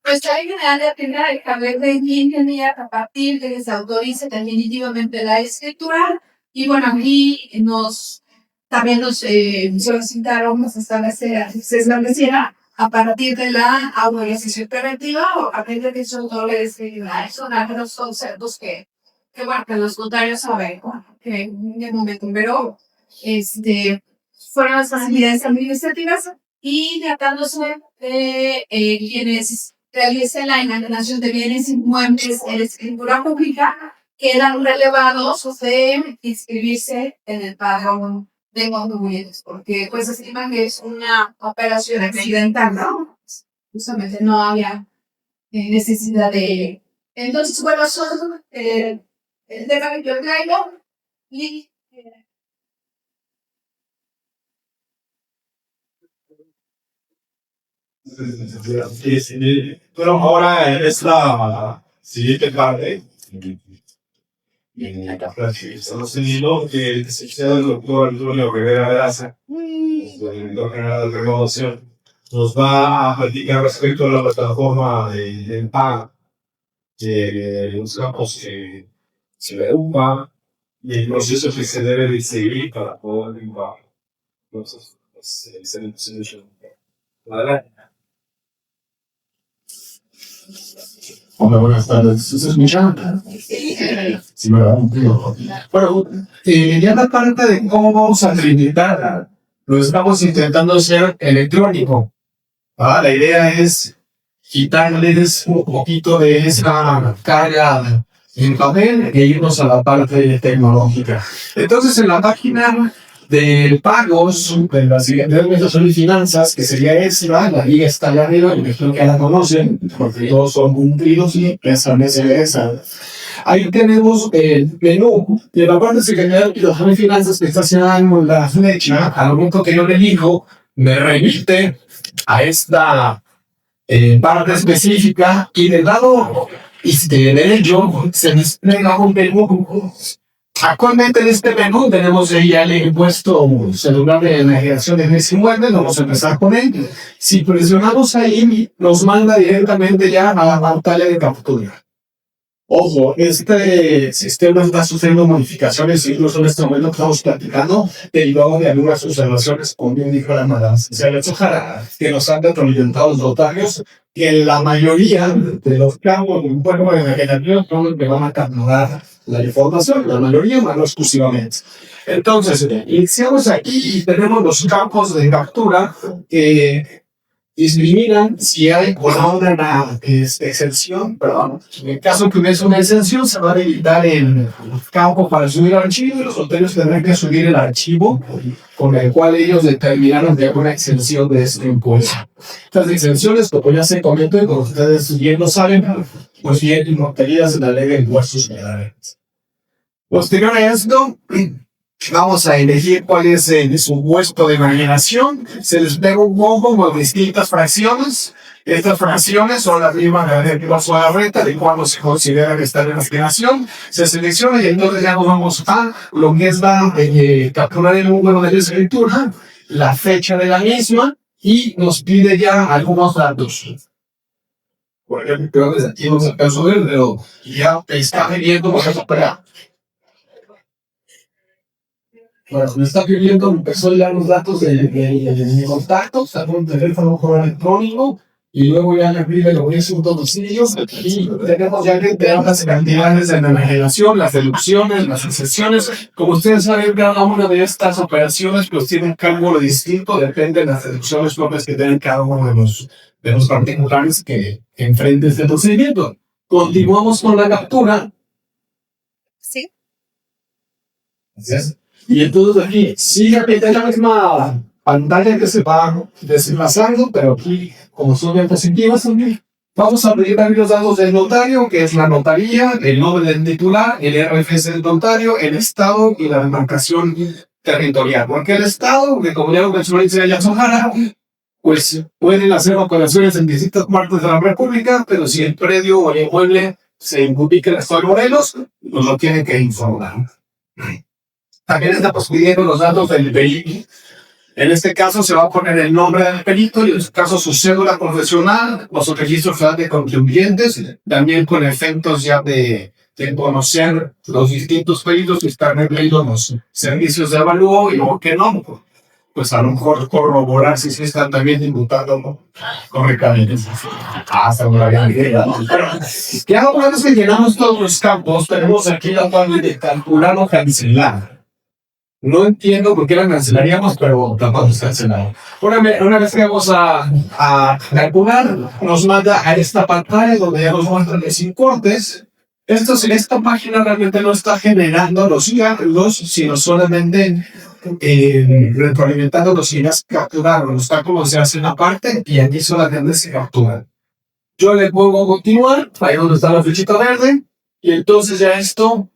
Speaker 4: pues la ley general de Hacienda establece 15 días a partir de que se autorice definitivamente la escritura. Y bueno, aquí también nos solicitaron que se estableciera a partir de la autorización preventiva o a partir de que son dobles son algunos conceptos que bueno, que los notarios saben, que en el momento, pero fueron las facilidades administrativas y tratándose de quienes realicen la enajenación de bienes inmuebles en la escritura pública, quedan relevados de inscribirse en el pago de contribuyentes, porque pues estiman que es una operación accidental, ¿no? Justamente no había necesidad de ello. Entonces, bueno, son el tema que yo traigo y
Speaker 6: Pero ahora en esta siguiente parte, estamos teniendo que el licenciado el doctor Antonio Rivera Veraza, director general de Renovación, nos va a platicar respecto a la plataforma de pago que buscamos que se derrumba y el proceso que se debe de seguir para poder derrumbar. Entonces, adelante.
Speaker 1: Hola, buenas tardes. ¿Se escucha? Sí, ¿verdad? Bueno, ya la parte de cómo vamos a tramitar, lo estamos intentando hacer electrónico. La idea es quitarles un poquito de esa carga en papel e irnos a la parte tecnológica. Entonces, en la página de pagos de la siguiente administración y finanzas, que sería esta, la liga está allá arriba, y creo que ya la conocen, porque todos son cumplidos y pensan esa. Ahí tenemos el menú de la parte de Secretaría de Administración y Finanzas que está haciendo la flecha. Al momento que yo le elijo, me remite a esta parte específica y del lado derecho se despliega un menú. Actualmente en este menú tenemos ya el impuesto celular de enajenación de bienes inmuebles. Vamos a empezar con él. Si presionamos ahí, nos manda directamente ya a la pantalla de captura. Ojo, este sistema está sufriendo modificaciones, incluso en este momento que estamos platicando, derivado de algunas observaciones, como bien dijo la madame. Se le ojalá que nos han retroalimentado los notarios, que la mayoría de los campos de impuesto de enajenación son los que van a capturar la información, la mayoría, más no exclusivamente. Entonces, iniciamos aquí y tenemos los campos de captura que discriminan si hay o no una exención, perdón. En el caso que hubiese una exención, se va a habilitar el campo para subir el archivo y los notarios tendrán que subir el archivo con el cual ellos determinaron que hay una exención de este impuesto. Estas exenciones, como ya se comentó y como ustedes bien lo saben, pues bien notarías en la ley de impuestos federales. Posterior a esto, vamos a elegir cuál es su puesto de enajenación. Se les pega un combo con distintas fracciones. Estas fracciones son las mismas de la paso a la renta, de cuando se considera que está en enajenación. Se selecciona y entonces ya nos vamos a lo que es capturar el número de la escritura, la fecha de la misma y nos pide ya algunos datos. Por ejemplo, desde aquí no se alcanzó a ver, pero ya está pidiendo, por ejemplo, bueno, me está pidiendo, empezó ya los datos de contactos, algún teléfono, correo electrónico, y luego ya le pide lo que es un domicilio, y tenemos ya que tener las cantidades de enajenación, las deducciones, las excepciones. Como ustedes saben, cada una de estas operaciones pues tiene un cálculo distinto, depende de las deducciones propias que tienen cada uno de los particulares que enfrenten este procedimiento. Continuamos con la captura.
Speaker 4: Sí.
Speaker 1: Así es. Y entonces aquí, sigue la misma pantalla que se va desplazando, pero aquí, como son diapositivas, vamos a pedir también los datos del notario, que es la notaría, el nombre del titular, el RFC del notario, el estado y la demarcación territorial. Porque el estado, que como ya lo mencionó ya Sojara, pues pueden hacer operaciones en distintas partes de la República, pero si el predio o el inmueble se ubica en el estado de Morelos, nos lo tienen que informar. También estamos pidiendo los datos del vehículo. En este caso se va a poner el nombre del perito y en este caso su cédula profesional, los registros federales de contribuyentes, también con efectos ya de conocer los distintos peritos que están empleando los servicios de avalúo y por qué no, pues a lo mejor corroborar si se están también imputando correctamente. Hasta una gran idea. Pero ya una vez que llenamos todos los campos, tenemos aquí la parte de calcular o cancelar. No entiendo por qué la cancelaríamos, pero tampoco está cancelado. Una vez que vamos a calcular, nos manda a esta pantalla donde ya nos muestran los importes. Esta página realmente no está generando los cálculos, sino solamente retroalimentando los ideas capturados. Los cálculos se hacen aparte y aquí solamente se capturan. Yo le pongo continuar, ahí donde está la flechita verde, y entonces ya esto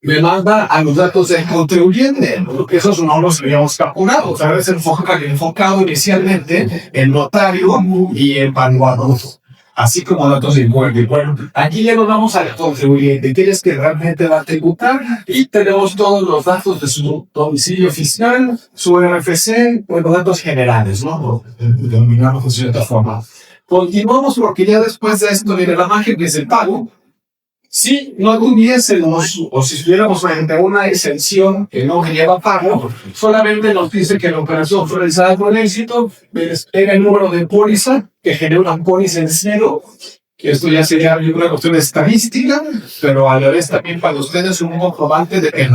Speaker 1: me manda a los datos del contribuyente, porque esos no los habíamos capturado. A veces enfocado inicialmente en notario y en valuador, así como datos de inmueble. Bueno, aquí ya nos vamos al contribuyente, que es que realmente va a tributar, y tenemos todos los datos de su domicilio fiscal, su RFC, bueno, datos generales, ¿no? Denominamos de cierta forma. Continuamos porque ya después de esto viene la magia, que es el pago. Si no tuviésemos, o si estuviéramos frente a una exención que no lleva pago, solamente nos dice que la operación fue realizada con éxito, me despega el número de póliza, que genera una póliza en cero, que esto ya sería una cuestión estadística, pero a la vez también para ustedes un comprobante de que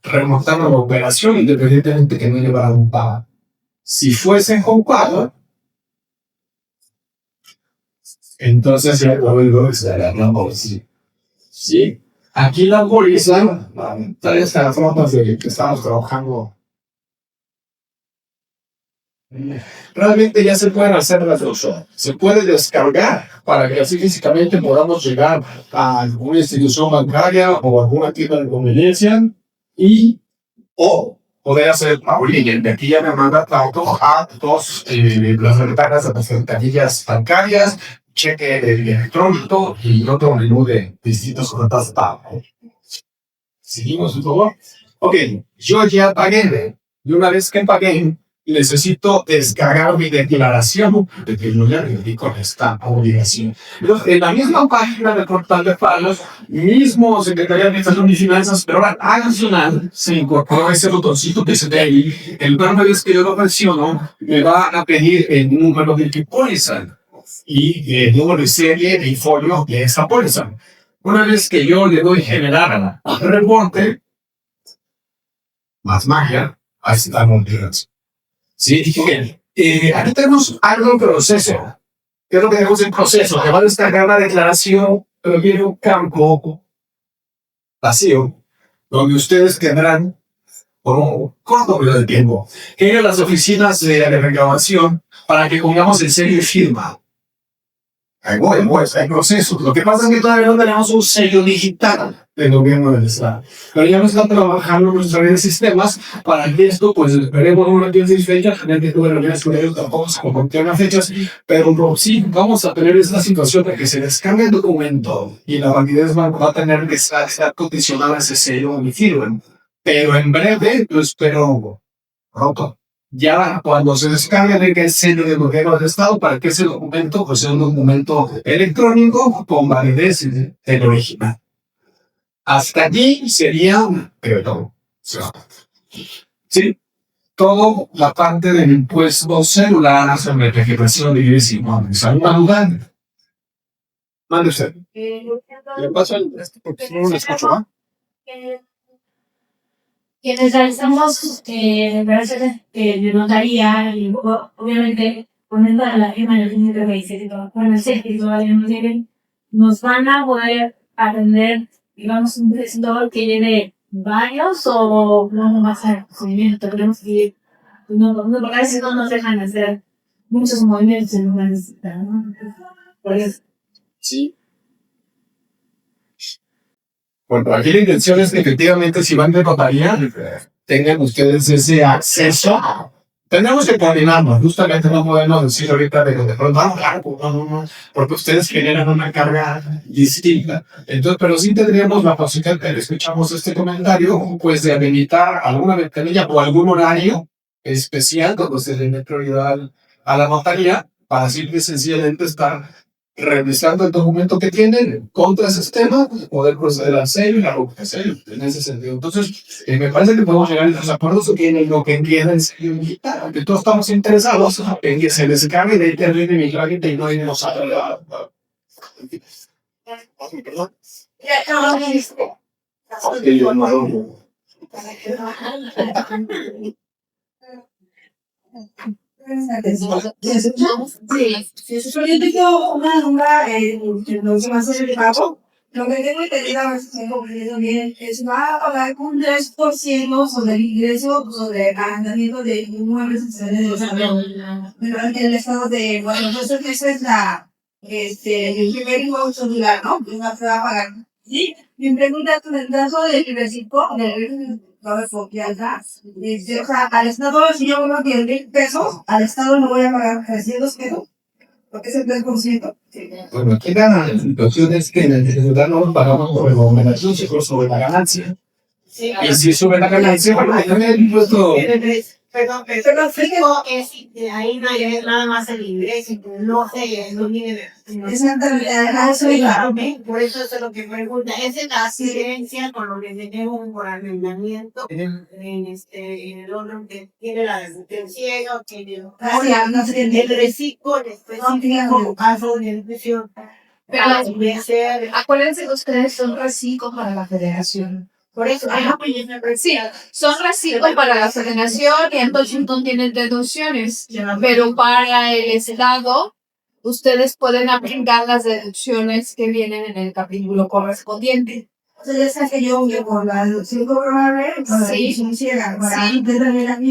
Speaker 1: remontaron la operación, independientemente que no llevaran un pago. Si fuesen con pago, entonces ya luego estaría la póliza. Sí, aquí la póliza, trae estas formas de que estamos trabajando. Realmente ya se pueden hacer las dos. Se puede descargar para que así físicamente podamos llegar a alguna institución bancaria o alguna tienda de conveniencia o poder hacer línea. De aquí ya me manda auto a dos las ventanas de las ventanillas bancarias, cheque electrónico y otro menú de distintos contratos. Seguimos, por favor. Ok, yo ya pagué. Y una vez que pagué, necesito descargar mi declaración de que yo ya cumplí con esta obligación. Entonces, en la misma página del portal de pagos, mismo Secretaría de Administración y Finanzas, pero ahora adicional, se incorporó ese botoncito que se ve ahí. El una vez que yo lo presiono, me va a pedir el número de póliza y el número de serie y folio de esa póliza. Una vez que yo le doy generar al reporte, más magia, ahí está la montañas. Sí, bien. Aquí tenemos algo en proceso. ¿Qué es lo que tenemos en proceso? Que va a descargar la declaración, pero viene un campo vacío, donde ustedes tendrán por un corto periodo de tiempo que ir a las oficinas de reclamación para que pongamos el sello y firma. Hay procesos. Lo que pasa es que todavía no tenemos un sello digital del gobierno del Estado. Pero ya nos están trabajando en nuestras redes de sistemas para que esto, pues esperemos una fecha, tener que tuve reuniones con ellos, tampoco se comprometieron fechas, pero sí vamos a tener esta situación de que se descargue el documento y la validez va a tener que estar condicionada a ese sello y firma. Pero en breve, yo espero pronto. Ya cuando se descargue el sello del gobierno del Estado para que ese documento pues, sea un documento electrónico con validez del original. Hasta allí sería, pero sí, todo la parte del impuesto celular sobre registración de bienes inmuebles. ¿Alguna duda? Mande usted. Le paso porque no lo escucho,
Speaker 3: Quienes realizamos operaciones de notaría y obviamente poniendo a la firma del límite de dice con el CES que todavía no tienen, nos van a poder atender, digamos, un presentador que lleve varios o no va a ser procedimiento, tenemos que ir
Speaker 5: Por eso no nos dejan hacer muchos movimientos en una visita, ¿no? Por eso.
Speaker 1: Sí. Bueno, aquí la intención es que efectivamente si van de notaría, tengan ustedes ese acceso. Tenemos que coordinarnos, justamente no podemos decir ahorita de pronto, porque ustedes generan una carga distinta. Entonces, pero sí tendríamos la posibilidad, escuchamos este comentario, pues de habilitar alguna ventanilla o algún horario especial donde se le dé prioridad a la notaría para simple y sencillamente estar revisando el documento que tienen contra ese sistema, poder proceder al sello y la sello en ese sentido. Entonces, me parece que podemos llegar a los acuerdos que lo que entienda el sello digital, aunque todos estamos interesados en que se descargue de internet y migrar y no irnos a la... Perdón.
Speaker 2: Yo tengo una duda en lo que va a ser el pago. Lo que tengo entendido, a ver si tengo comprendido bien, es va a pagar un 3% sobre el ingreso, sobre el arrendamiento de inmuebles sociales del estado de, bueno, entonces esa es el primer impuesto lugar, ¿no? Que se va a pagar. Sí. Mi pregunta es, en el caso del reciclo, del confianza, o sea, al Estado, si yo gano 10,000 pesos, al Estado le voy a pagar 300 pesos, porque es el 3%.
Speaker 1: Bueno, aquí la situación es que en el ciudadano pagamos sobre la operación, sobre la ganancia.
Speaker 2: Sí.
Speaker 1: Y si sube la ganancia, bueno, también el impuesto.
Speaker 2: Pero fijo es ahí no hay nada más el ingreso, no sé, no viene de... Exactamente, por eso es lo que pregunta, es la asistencia con lo que tenemos por arrendamiento, en el orden que tiene la del cielo, tiene el reciclo, el específico caso de educación.
Speaker 4: Pero acuérdense que ustedes son reciclos para la federación.
Speaker 2: Por eso,
Speaker 4: Sí, son reciclos para la federación y entonces no tienen deducciones. Pero para el Estado, ustedes pueden aplicar las deducciones que vienen en el capítulo correspondiente.
Speaker 2: Entonces, esa que yo por la deducción cobrable,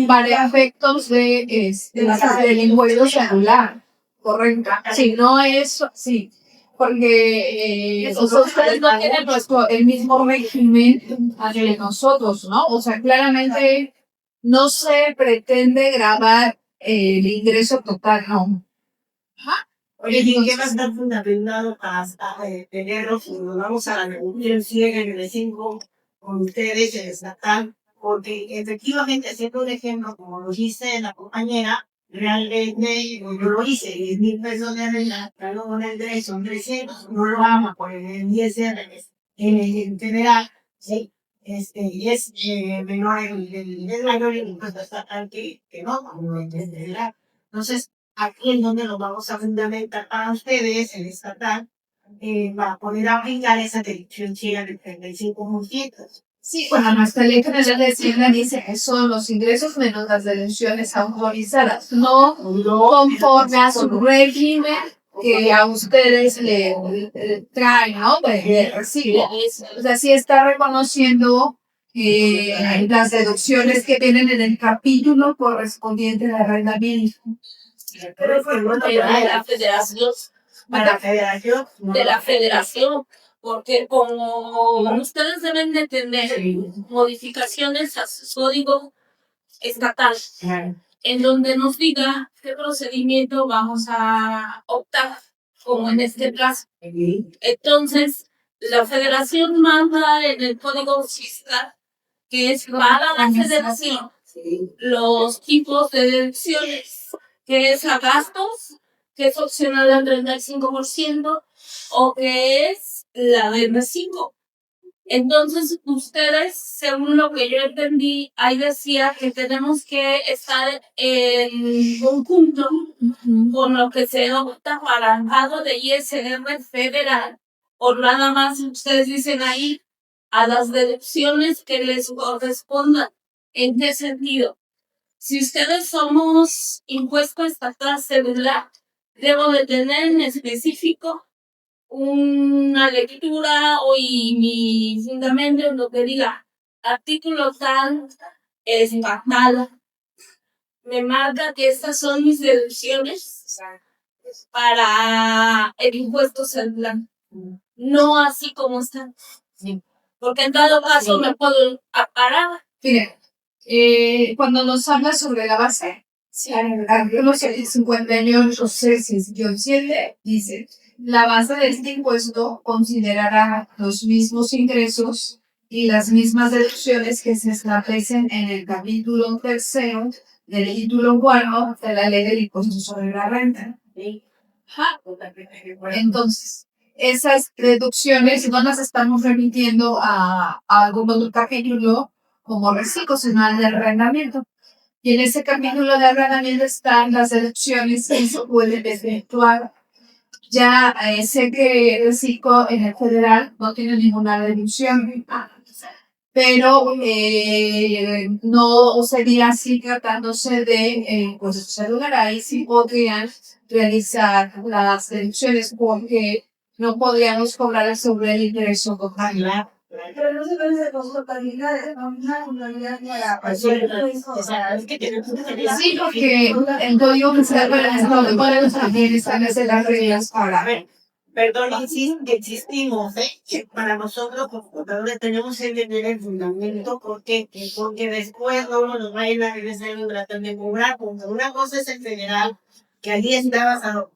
Speaker 4: Para efectos del impuesto celular. Correcto. Si no es, sí. Porque ustedes no tienen el mismo régimen que nosotros, ¿no? O sea, claramente no se pretende grabar el ingreso total, ¿no?
Speaker 2: Oye, ¿y qué va a estar fundamentado hasta tenerlo? Si nos vamos a la reunión 100 en el 5 con ustedes en estatal, porque efectivamente, haciendo un ejemplo, como lo dice la compañera, realmente yo lo hice, 10,000 pesos de renta, claro, con el derecho, son 300, no lo vamos a poner en 10 en general, ¿sí? Y es menor el impuesto estatal que no, en general. Entonces, aquí en donde nos vamos a fundamentar para ustedes, el estatal, para poder aplicar esa deducción ciega del 35%.
Speaker 4: Sí, bueno, nuestra ley general de Hacienda dice que son los ingresos menos las deducciones autorizadas, no conforme a su régimen que a ustedes le traen, ¿no? De recibo. O sea, sí está reconociendo las deducciones que vienen en el capítulo correspondiente al arrendamiento.
Speaker 3: Pero de la federación, de la federación, porque como ustedes deben de tener modificaciones a su código estatal, en donde nos diga qué procedimiento vamos a optar, como en este caso. Entonces, la federación manda en el código fiscal que es para la federación los tipos de deducciones, que es a gastos, que es opcional al 35%, o que es la de reciclo. Entonces, ustedes, según lo que yo entendí, ahí decía que tenemos que estar en conjunto con lo que se opta para el pago de ISR federal, o nada más ustedes dicen ahí a las deducciones que les correspondan. ¿En qué sentido? Si ustedes somos impuesto estatal celular, debo de tener en específico una lectura y mi fundamento en lo que diga artículo tal estatal me marca que estas son mis deducciones para el impuesto celular. No así como están. Porque en dado caso me puedo parar.
Speaker 4: Mire, cuando nos habla sobre la base, artículo 58.6-7 dice, la base de este impuesto considerará los mismos ingresos y las mismas deducciones que se establecen en el capítulo tercero del título 4 de la ley del impuesto sobre la renta. Entonces, esas deducciones no las estamos remitiendo a algún otro capítulo como reciclo, sino al de arrendamiento. Y en ese capítulo de arrendamiento están las deducciones que se pueden efectuar. Ya sé que el reciclo en el federal no tiene ninguna deducción, pero no sería así tratándose de pues celular. Ahí sí podrían realizar las deducciones porque no podríamos cobrar sobre el ingreso total.
Speaker 2: Pero no se puede hacer con totalidad, una para
Speaker 4: Sí, porque el código fiscal para el Estado de Morelos también establece las reglas para ver.
Speaker 2: Perdón, existimos, que para nosotros como contadores tenemos que tener el fundamento porque después no nos vayan a regresar y tratar de cobrar, porque una cosa es el federal, que allí estaban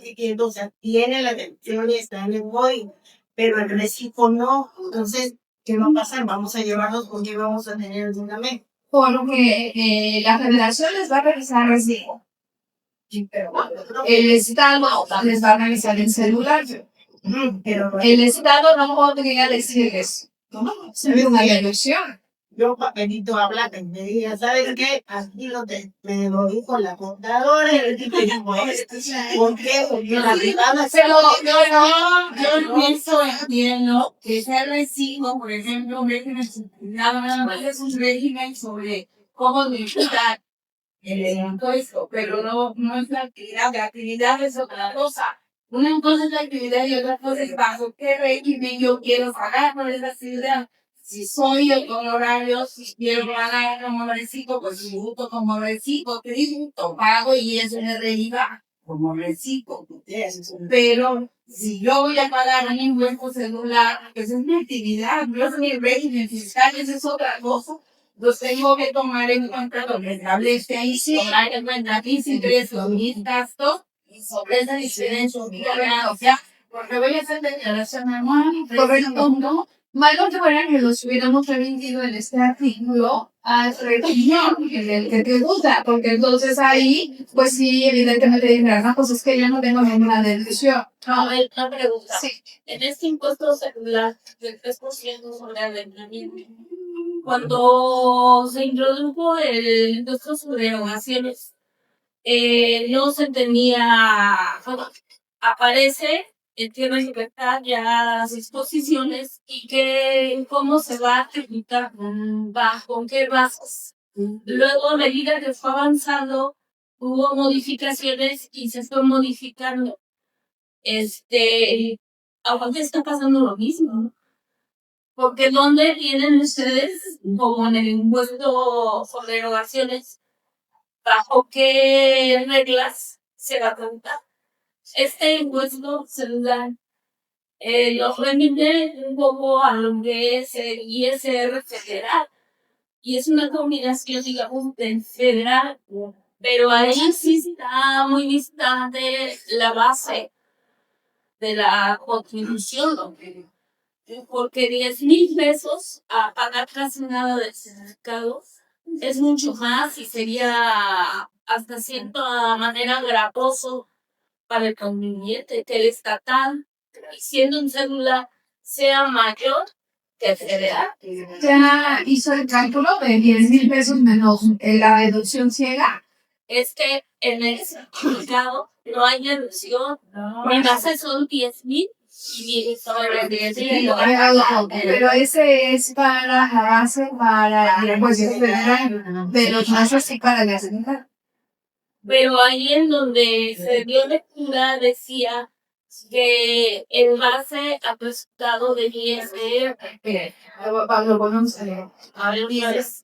Speaker 2: diciendo, o sea, tiene la deducción y está en el COI, pero el reciclo no. Entonces, ¿qué va a pasar? Vamos a llevarlos porque vamos a tener el fundamento.
Speaker 4: Porque la federación les va a revisar el recibo. Pero el Estado les va a revisar el celular.
Speaker 2: Pero
Speaker 4: El Estado no podría decirles, no, es una deducción.
Speaker 2: yo, papelito, habla, que me diga, ¿sabes qué? Aquí me lo dijo la contadora, y el tipo dijo, ¿por qué? Porque la privada se lo
Speaker 5: Yo pienso entiendo que ese recibo, por ejemplo, un régimen nada más es un régimen sobre cómo disfrutar el impuesto, pero no es la actividad es otra cosa. Una cosa es la actividad y otra cosa es bajo qué régimen yo quiero pagar por esa actividad. Si soy el honorario, si quiero pagar como reciclo, pues tributo como reciclo, tributo, pago y eso me deriva como reciclo. Pero si yo voy a pagar un impuesto celular, pues es mi actividad, no es mi régimen fiscal, eso es otra cosa. Los tengo que tomar en cuenta lo que establece ahí, tomar en cuenta mis ingresos, mis gastos, y sobre esa diferencia mi ganancia, porque voy a hacer declaración anual,
Speaker 4: Correcto, ¿no? Malo que fuera que los hubiéramos remitido en este artículo al régimen en el que te gusta, porque entonces ahí, pues sí, evidentemente dirás, no, pues es que yo no tengo ninguna deducción.
Speaker 3: A ver, una pregunta.
Speaker 4: Sí.
Speaker 3: En este impuesto celular del 3% sobre arrendamiento, cuando se introdujo el impuesto sobre erogaciones, no se tenía, bueno, aparece en tierra y libertad ya las disposiciones y cómo se va a tributar, con qué bases. Luego, a medida que fue avanzando, hubo modificaciones y se fue modificando. Ahora está pasando lo mismo, ¿no? Porque ¿dónde tienen ustedes, como en el impuesto sobre erogaciones, bajo qué reglas se va a tributar? Este impuesto celular los remite un poco a lo que es el ISR federal. Y es una combinación, digamos, del federal, pero ahí sí está muy distante la base de la contribución, ¿no? Porque 10,000 pesos a pagar casi nada de certificado es mucho más y sería hasta cierta manera gravoso para el contribuyente que el estatal, siendo un celular, sea mayor que el federal.
Speaker 4: Ya hizo el cálculo de 10,000 pesos menos la deducción ciega.
Speaker 3: Es que en el certificado no hay deducción. Mi base son 10,000 y sobre 10,000.
Speaker 4: Pero ese es para la base para el impuesto federal, pero no es así para la central.
Speaker 3: Pero ahí en donde se dio lectura decía que en base a tu estado de ISR,
Speaker 4: Lo podemos leer.
Speaker 3: ahora dices,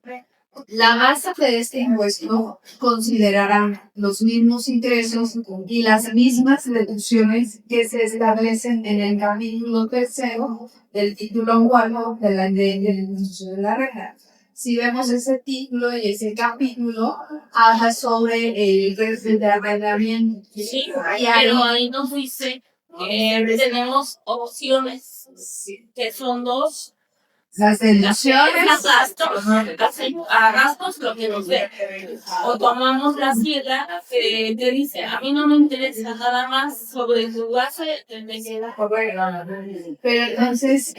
Speaker 4: La masa de este impuesto considerará los mismos ingresos y las mismas deducciones que se establecen en el capítulo tercero del título 4 de la ley de imposición de la renta. Si vemos ese título y ese capítulo, habla sobre el régimen de arrendamiento.
Speaker 3: Sí,
Speaker 4: Y ahí
Speaker 3: pero ahí nos dice que tenemos opciones, que son dos.
Speaker 4: las deducciones.
Speaker 3: Las gastos, a gastos lo que nos dé. O tomamos la ciega que te dice, a mí no me interesa nada más sobre tu base, me queda.
Speaker 4: Pero entonces,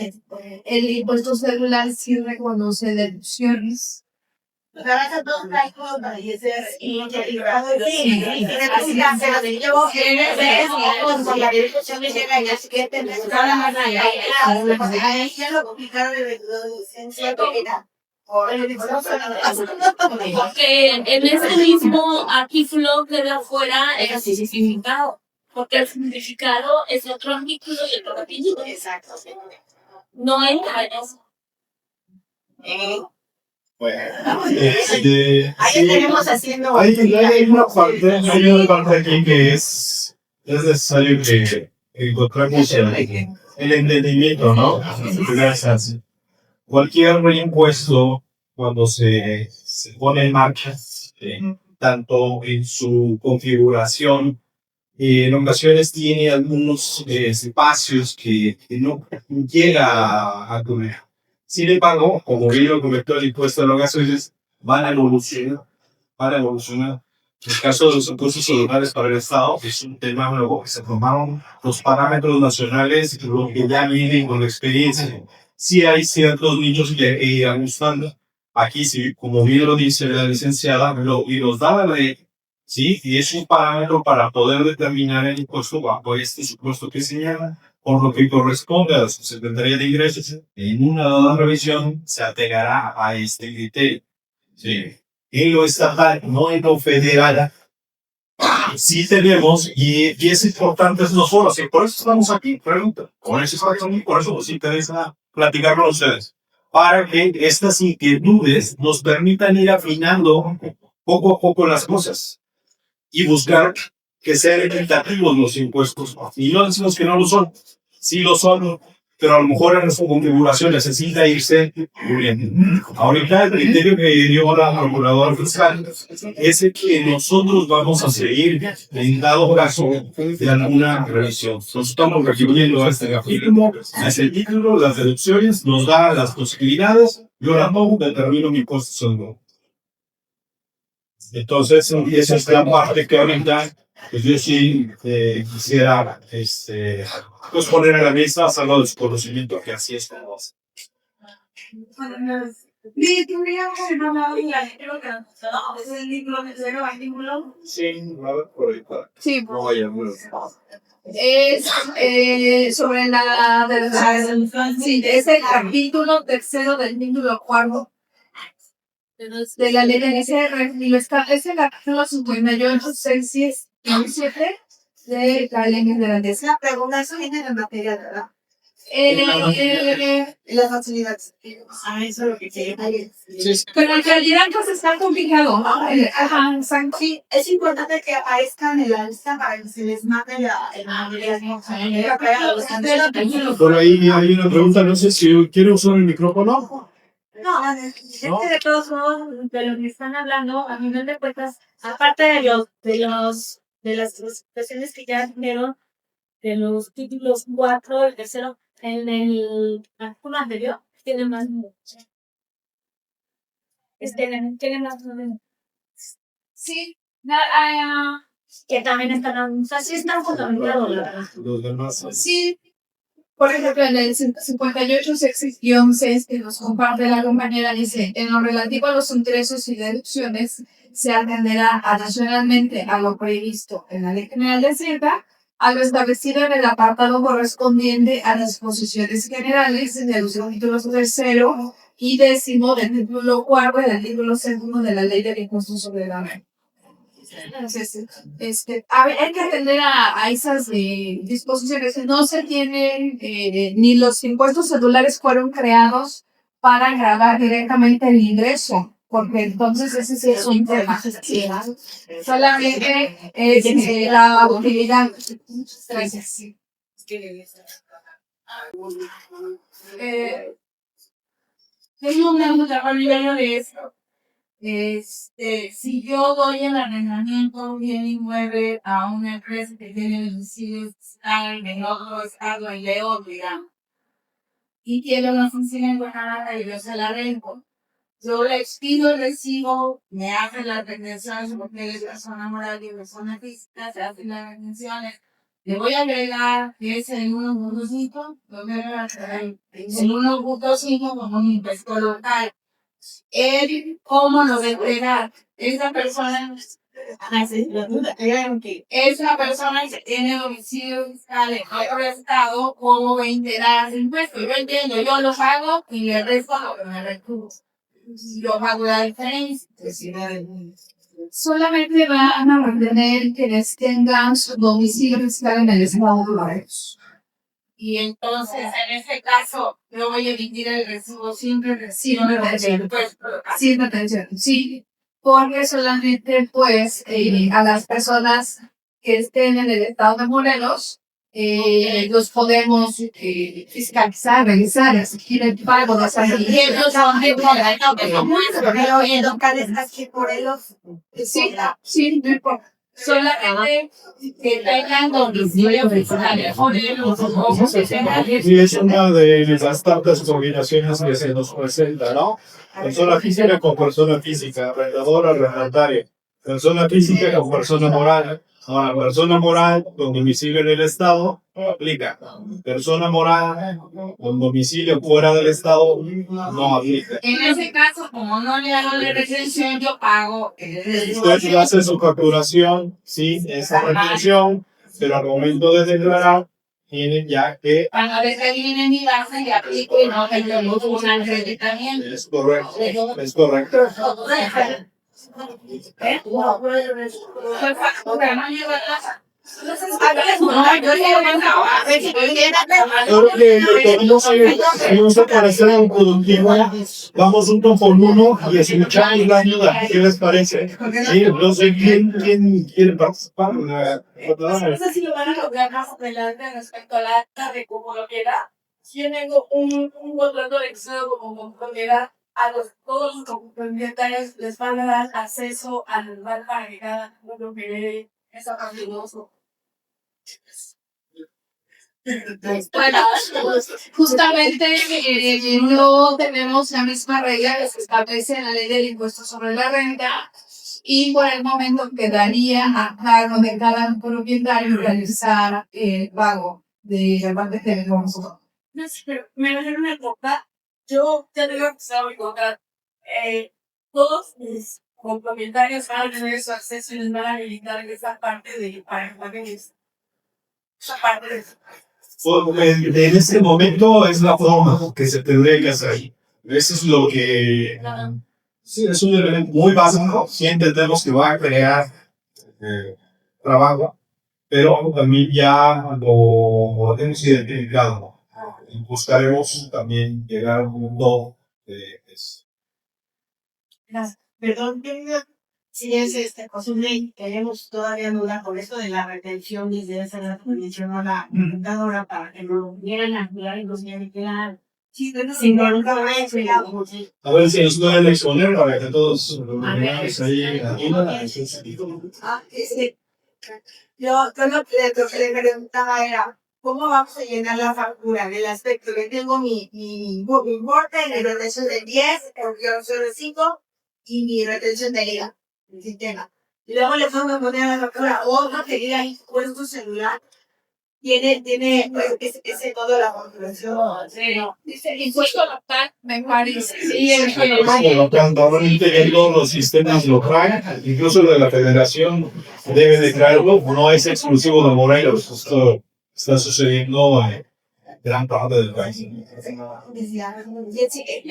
Speaker 4: el impuesto celular sí reconoce deducciones.
Speaker 2: Trabaja todo un cálculo para ser integrado. Sí,
Speaker 3: Porque en ese mismo artículo queda fuera el significado. Porque el significado es otro artículo y otro capítulo.
Speaker 2: Exacto.
Speaker 3: No entra en eso.
Speaker 2: Ahí tenemos haciendo.
Speaker 6: Hay una parte aquí que es necesario que encontremos el entendimiento, ¿no? Cualquier impuesto, cuando se pone en marcha, tanto en su configuración, en ocasiones tiene algunos espacios que no llega a cubrir. Sin embargo, como bien lo comentó el impuesto de los gases, van a evolucionar, van a evolucionar. En el caso de los impuestos solidarios para el Estado, es un tema nuevo que se tomaron los parámetros nacionales, lo que ya vienen con la experiencia. Sí hay ciertos nichos que irán gustando. Aquí, sí, como bien lo dice la licenciada, y nos da la ley, ¿sí? Y es un parámetro para poder determinar el impuesto bajo este supuesto que señala, por lo que corresponde a la Secretaría de Ingresos. En una dada revisión se apegará a este criterio. ¿Sí? En lo estatal, no en lo federal, sí tenemos, y es importante no solo, y por eso estamos aquí, pregunta, por eso estamos aquí, por eso nos interesa platicar con ustedes, para que estas inquietudes nos permitan ir afinando poco a poco las cosas y buscar que sean equitativos los impuestos. Y no decimos que no lo son, sí lo son, pero a lo mejor en su configuración necesita irse cubriendo. Ahorita el criterio que dio la procuradora fiscal es el que nosotros vamos a seguir en dado caso de alguna revisión. Nos estamos refiriendo a este capítulo, a ese título, las deducciones, nos da las posibilidades, yo ahora no determino mi impuesto sobre. Entonces, esa es la parte que ahorita, pues yo sí quisiera pues poner en la mesa, salvo desconocimiento, que así es como hace. Sí, a ver, por ahí para.
Speaker 4: Sí,
Speaker 6: No vaya, bueno.
Speaker 4: es sobre la sí, es el capítulo tercero del título 4 de la ley de ICR y lo establece el artículo 58, 6 y 7 de la ley de la DESA.
Speaker 2: La pregunta eso viene de materia, ¿verdad?
Speaker 4: Y
Speaker 2: las facilidades. Eso es lo que quería decir.
Speaker 4: pero en realidad pues está complicado, ¿no? Ajá,
Speaker 2: Sí, es importante que aparezcan en la lista para que se les mande
Speaker 6: Por ahí hay una pregunta, no sé si quiere usar el micrófono.
Speaker 3: No, es que de todos modos, de lo que están hablando, a final de cuentas, aparte de las situaciones que ya dieron, de los títulos 4, el tercero, en el artículo anterior, tiene más. Tiene más.
Speaker 4: sí,
Speaker 3: Que también están, o sea, sí están fundamentados, la verdad.
Speaker 6: Los demás.
Speaker 4: sí. Por ejemplo, en el 58 sección 6 que nos comparte la compañera dice, en lo relativo a los ingresos y deducciones, se atenderá adicionalmente a lo previsto en la Ley General de Hacienda, a lo establecido en el apartado correspondiente a las disposiciones generales de los títulos tercero y décimo del título 4 y del título segundo de la Ley del Impuesto sobre la Renta. Entonces, hay que atender a esas disposiciones. No se tienen, ni los impuestos celulares fueron creados para gravar directamente el ingreso porque entonces ese sí es un tema. Solamente es la utilidad. Gracias.
Speaker 5: Tengo una duda familiar de esto. Si yo doy el arrendamiento bien inmueble a una empresa que tiene domicilio fiscal en otro estado, en León, digamos, y tiene una oficina en Guadalajara y yo se la rento, yo le expido el recibo, me hacen las retenciones porque es persona moral y persona física, se hacen las retenciones. Le voy a agregar que es el 1.5, el 1.5 como un impuesto local. Él, ¿cómo lo va a entregar? Esa persona que tiene domicilio fiscal en otro estado, ¿cómo va a integrar el impuesto? Yo entiendo, yo lo pago y le resto lo que me retuvo. Yo pago la diferencia.
Speaker 4: Solamente van a retener quienes tengan su domicilio fiscal en el estado de Morelos.
Speaker 5: Y entonces, en ese caso, yo voy a emitir el recibo sin
Speaker 4: Sin retención. Sin retención, sí. Porque solamente, pues, a las personas que estén en el estado de Morelos, los podemos fiscalizar, revisar, si el pago de esas
Speaker 2: Pero en locales aquí por Morelos.
Speaker 4: Sí, sí, no importa. Solamente que tengan domicilio fiscal en Morelos o que tengan.
Speaker 6: Y es una de las tantas combinaciones que se nos presenta, ¿no? Persona física con persona física, arrendador, arrendatario. Persona física con persona moral. Ahora, persona moral con domicilio en el estado, aplica. Persona moral con domicilio fuera del estado, no aplica.
Speaker 5: En ese caso, como no le hago la retención, yo pago el
Speaker 6: Usted hace su facturación, sí, esa retención, pero al momento de declarar, tienen ya que...
Speaker 5: Cuando le termine mi base y aplico y no tengo una acreditamiento.
Speaker 6: Es correcto, es correcto.
Speaker 5: Fue factura, no lleva casa.
Speaker 6: Creo que tenemos que parecer en productivo. Vamos uno por uno y escuchamos la ayuda. ¿Qué les parece? Sí, no sé quién quiere participar.
Speaker 5: No sé si lo van a lograr más adelante respecto a la acta de cómo lo queda. Yo tengo un contrato de exceso como propiedad. Todos los propietarios les van a dar acceso al lugar para que cada uno que está paginoso.
Speaker 4: Bueno, justamente no tenemos la misma regla que se establece en la ley del impuesto sobre la renta y por el momento quedaría a cargo de cada propietario realizar el pago de la parte que tenemos.
Speaker 5: No sé, pero me refiero a una cosa. Yo ya tengo empezado mi contrato. Todos mis compropietarios van a tener su acceso y les van a habilitar esa parte de para que paguen esa parte de
Speaker 6: En este momento es la forma que se tendría que hacer. Eso es lo que... Sí, es un elemento muy básico. Sí entendemos que va a crear trabajo, pero también ya lo hemos identificado. Buscaremos también llegar a un mundo de eso.
Speaker 2: Perdón, si es posible, tenemos todavía duda con esto de la retención desde esa edad que mencionó la computadora para que no lo vieran a cuidar y nos quedar sin nunca haber explicado.
Speaker 6: A ver si nos pueden exponer para que todos lo veamos ahí.
Speaker 2: Yo lo que le preguntaba era, ¿cómo vamos a llenar la factura? En el aspecto que tengo mi importe, mi retención del 10, el 5 y mi retención de IVA, el sistema. Y luego le pongo a poner a la factura otra que diga impuesto celular. Tiene pues, ese todo la facturación.
Speaker 4: Dice impuesto local, me parece. Sí,
Speaker 6: Normalmente todos los sistemas lo traen, incluso de la federación debe declararlo, no es exclusivo de Morelos. Esto está sucediendo en gran parte del país.
Speaker 5: Yo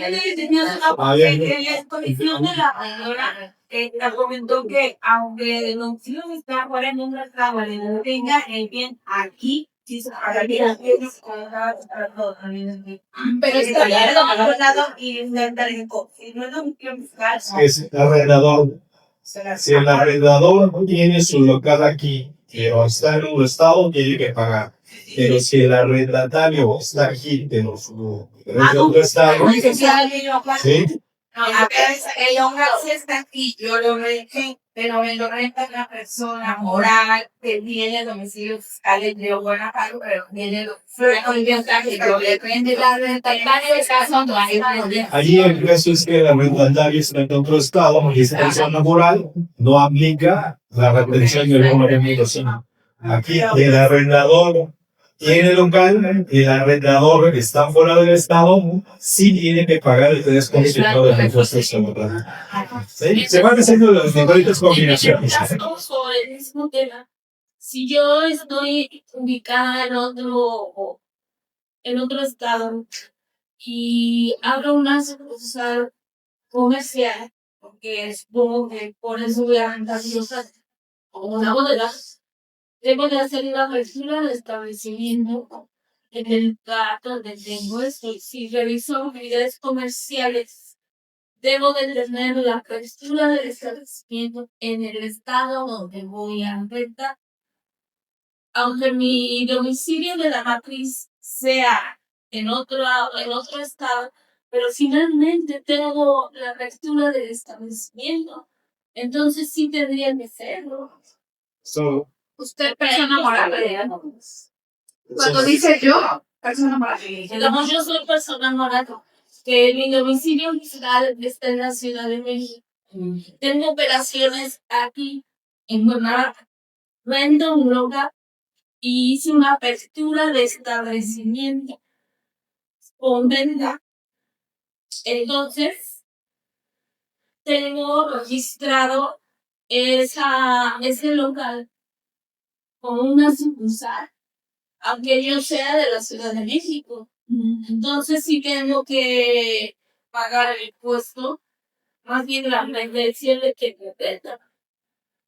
Speaker 5: le tenía una en la exposición de la señora argumentó que aunque el domicilio está fuera en un estado, le tenga el bien aquí, Sí, se pagaría.
Speaker 4: Pero está bien.
Speaker 5: Y intentar si no es un fiscal.
Speaker 6: Es el arrendador. Si el arrendador tiene su local aquí, pero está en un estado, tiene que pagar. Pero si el arrendatario está aquí, pero su es de otro estado, ¿sí?
Speaker 5: No, acá el local sí está aquí, yo lo renté, pero me lo renta una persona moral que tiene domicilio fiscal de Guanajuato, pero tiene lo depende de la renta. En varios casos no hay problema.
Speaker 6: Allí el caso es que el arrendatario está en otro estado y esa persona moral no aplica la retención del número de migración. Aquí el arrendador tiene local, el arrendador está fuera del estado, sí tiene que pagar el 3% de impuestos sobre la. ¿Sí? Se van haciendo las diferentes combinaciones.
Speaker 3: Sobre el mismo tema, si yo estoy ubicada en otro estado y abro una sucursal comercial, porque supongo que por eso voy a rentar una bodega, debo de hacer la apertura de establecimiento en el lugar donde tengo esto. Si reviso unidades comerciales, debo de tener la apertura del establecimiento en el estado donde voy a rentar. Aunque mi domicilio de la matriz sea en otro estado, pero finalmente tengo la apertura del establecimiento, entonces sí tendría que serlo.
Speaker 6: So,
Speaker 4: Usted, persona moral. Cuando dice yo, persona moral.
Speaker 3: Digamos, yo soy persona moral, que mi domicilio fiscal está en la Ciudad de México. Tengo operaciones aquí en Guanajuato. Vendo un local y hice una apertura de establecimiento con venta. Entonces, tengo registrado ese local con una sucursal, aunque yo sea de la Ciudad de México. Entonces sí tengo que pagar el impuesto, más bien la retención de que me venda.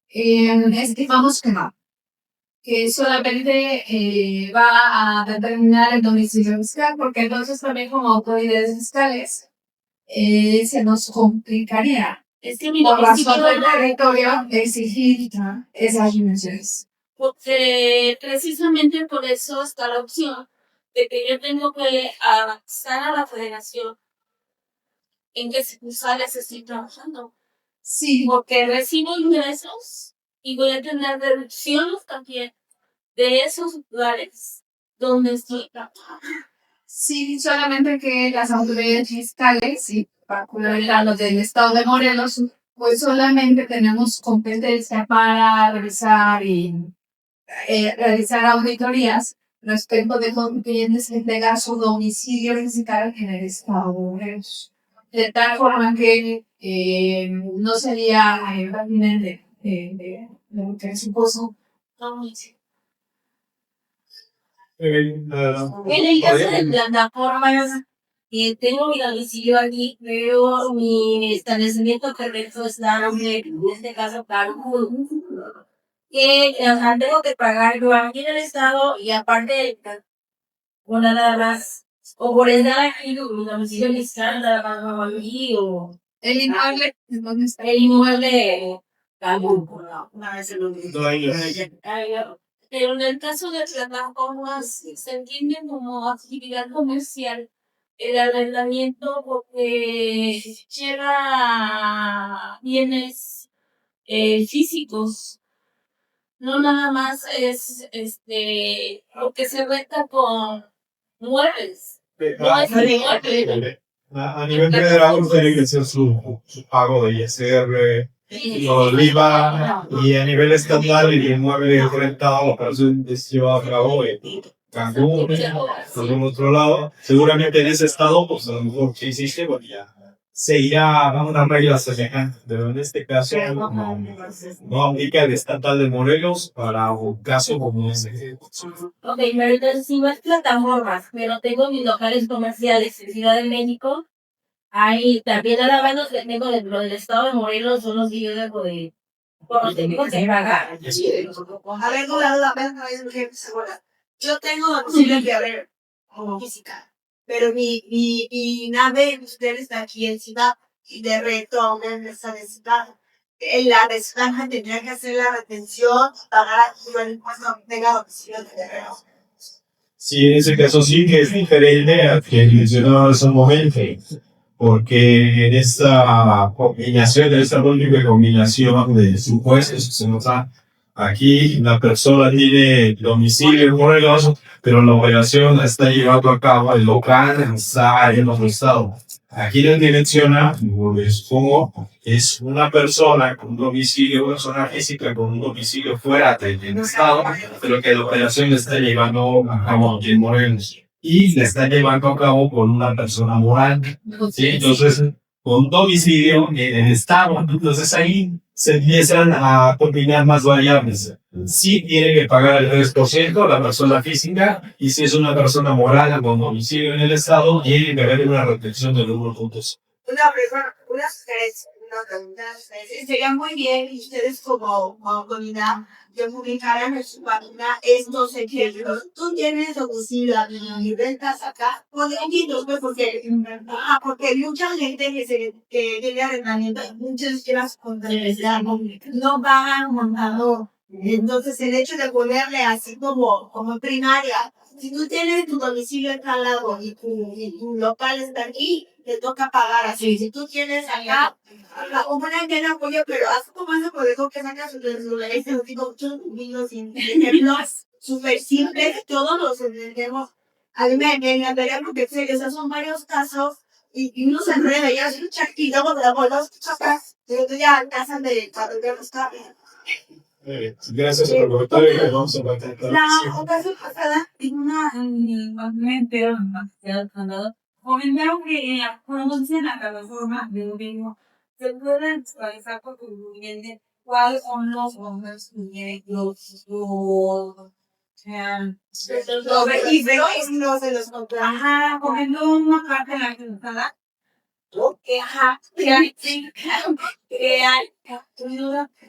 Speaker 4: Estimamos que solamente va a determinar el domicilio fiscal, porque entonces también como autoridades fiscales se nos complicaría
Speaker 3: Es que mi
Speaker 4: por razón
Speaker 3: domicilio
Speaker 4: del territorio exigir esas dimensiones.
Speaker 3: porque precisamente por eso está la opción de que yo tengo que avanzar a la federación en qué sucursales estoy trabajando.
Speaker 4: Sí,
Speaker 3: Porque recibo ingresos y voy a tener deducciones también de esos lugares donde estoy trabajando.
Speaker 4: sí, solamente que las autoridades fiscales, y particularmente los del estado de Morelos, pues solamente tenemos competencia para realizar auditorías respecto de clientes que tengan su domicilio fiscal en el estado de Morelos. De tal forma que no sería pertinente que supuso.
Speaker 3: En el caso de plataformas, tengo mi domicilio aquí, pero mi establecimiento correcto está en este caso, claro, que tengo que pagar yo aquí en el estado y aparte, una nada más, o por estar aquí, mi domicilio fiscal, la pago aquí, o
Speaker 4: El inmueble, ¿dónde está?
Speaker 3: el inmueble, una vez se lo digo. Pero en el caso de plataformas se entiende como actividad comercial el arrendamiento porque lleva bienes físicos. No nada más es lo que se renta con muebles. No es un mueble.
Speaker 6: a nivel federal, usted tiene que hacer su pago de ISR, lo del IVA, y a nivel estatal, el inmueble rentado, por eso es llevado a cabo en Cancún, en algún otro lado. Seguramente en ese estado, pues a lo mejor sí existe, porque ya seguirá una regla semejante, pero en este caso no aplica el estatal de Morelos para un caso como ese.
Speaker 3: Ok, pero entonces si no es plataformas, pero tengo mis locales comerciales en Ciudad de México, ahí también a la mano que tengo dentro del estado de Morelos son los que yo debo de, por los tengo que pagar.
Speaker 2: A ver, duda, yo tengo domicilio en Guerrero, como física, pero mi nave industrial está aquí en Ciudad y de reto en esa ciudad. En la desventaja tendría que hacer la retención, pagar el impuesto que tenga domicilio en Guerrero.
Speaker 6: Sí, en ese caso sí que es diferente al que mencionaba hace un momento, porque en esta combinación, en esta múltiple combinación de supuestos, se nota aquí la persona tiene domicilio en Morelos, pero la operación la está llevando a cabo el local, está en otro estado. Aquí lo que menciona, supongo, es una persona con un domicilio, una persona física con un domicilio fuera del estado, pero que la operación la está llevando a cabo en Morelos. Y la está llevando a cabo con una persona moral. ¿Sí? Entonces, con domicilio en el estado. Entonces ahí se empiezan a combinar más variables. Si tiene que pagar el 3% la persona física, y si es una persona moral con domicilio en el estado, tiene que haber una retención de los puntos.
Speaker 2: Una sugerencia, sería muy bien que ustedes como comunidad de publicaran en su página estos ejemplos. Tú tienes domicilio y rentas acá, poquitos, pues, porque mucha gente que tiene arrendamiento, muchas de las contrariedades no pagan montador. Entonces, el hecho de ponerle así como primaria, si tú tienes tu domicilio en tal lado y tu local está aquí, te toca pagar así. Si tú tienes acá, una que no apoyo, pero haz como ese colegio que saca su tipo muchos niños sin ejemplos súper simples, todos los entendemos. A mí me encantaría porque sé que esos son varios casos y uno se enreda y hace un charquito, luego los chocas, pero tú ya alcanzan de cuando ya los cambios.
Speaker 6: Gracias por el comentario. Vamos a intentar.
Speaker 5: La ocasión pasada, en una mente comentaron que producen la plataforma de gobierno se pueden visualizar por contribuyente cuáles son los hombres que los registros
Speaker 2: no se los compramos.
Speaker 5: Ajá, comentó una parte de la cruzada. Que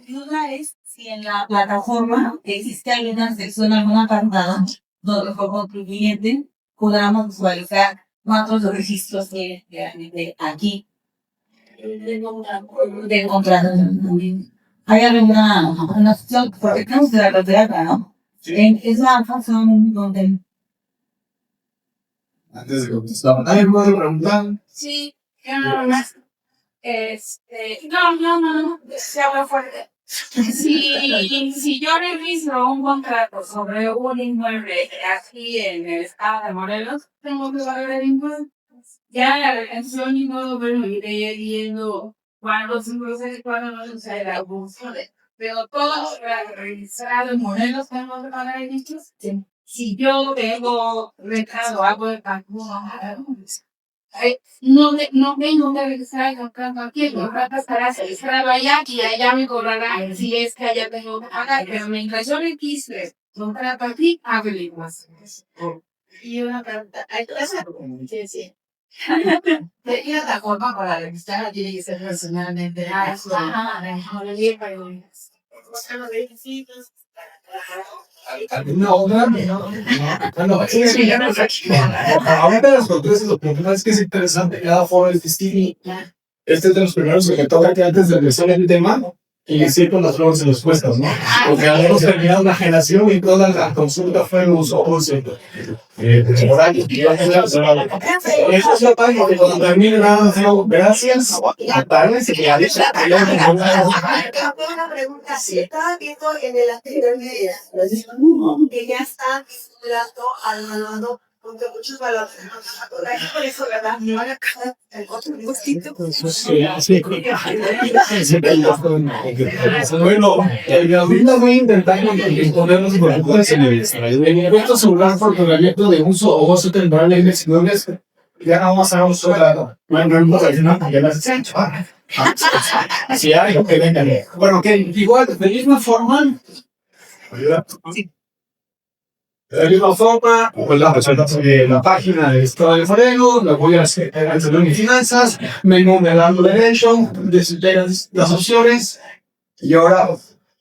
Speaker 5: duda es si en la plataforma existe alguna sección, algún apartado donde por contribuyente podamos visualizar cuántos registros tiene realmente aquí. De encontrado. Hay alguna opción, porque tenemos que la de acá, ¿no?
Speaker 6: Sí.
Speaker 5: Es la función donde.
Speaker 6: Antes de contestar, ¿alguien puede preguntar?
Speaker 5: Sí, más. No, se habla fuerte. Si yo reviso un contrato sobre un inmueble aquí en el estado de Morelos, tengo que pagar el impuesto. Ya la retención y todo, pero iré viendo cuándo se procede y cuándo no sucede la función. Pero todo registrado en Morelos tengo que pagar el impuesto. Si yo tengo retrasado algo de Cancún, no tengo que registrar el contrato aquí, el contrato estará registrado allá y allá me cobrará si es que allá tengo que pagar. Pero mientras yo registre el contrato aquí, hago el impuesto.
Speaker 2: Y una pregunta, sí.
Speaker 4: ¿De otra forma para registrar tiene que ser personalmente?
Speaker 1: ¿Alguna otra? Bueno, ahorita las sorpresas, lo primero es que es interesante, cada foro es distinto. Este es de los primeros que me toca que antes de empezar el tema, inicié con las flores y las puestas, ¿no? Porque habíamos terminado una generación y toda la consulta fue en los ojos horarios. Eso es la página que cuando termine nada más digo, gracias, a tardes y a dicho.
Speaker 2: Una pregunta, si estaba viendo en el anterior video que ya está vinculando al valor, porque muchos valores por eso, ¿verdad? No van a caer el otro gustito.
Speaker 1: Bueno, ahorita voy a intentar poner los productos en el impuesto celular por tratamiento de uso o gozo temporal de inexistentes. Ya no vamos a usar bueno, no ya las he hecho. Si hay, que vengan. Bueno, que igual, de misma forma. De la misma forma, pues la página de Estado de Morelos, la voy a hacer en Salud y Finanzas, menú de la derecho, las opciones, y ahora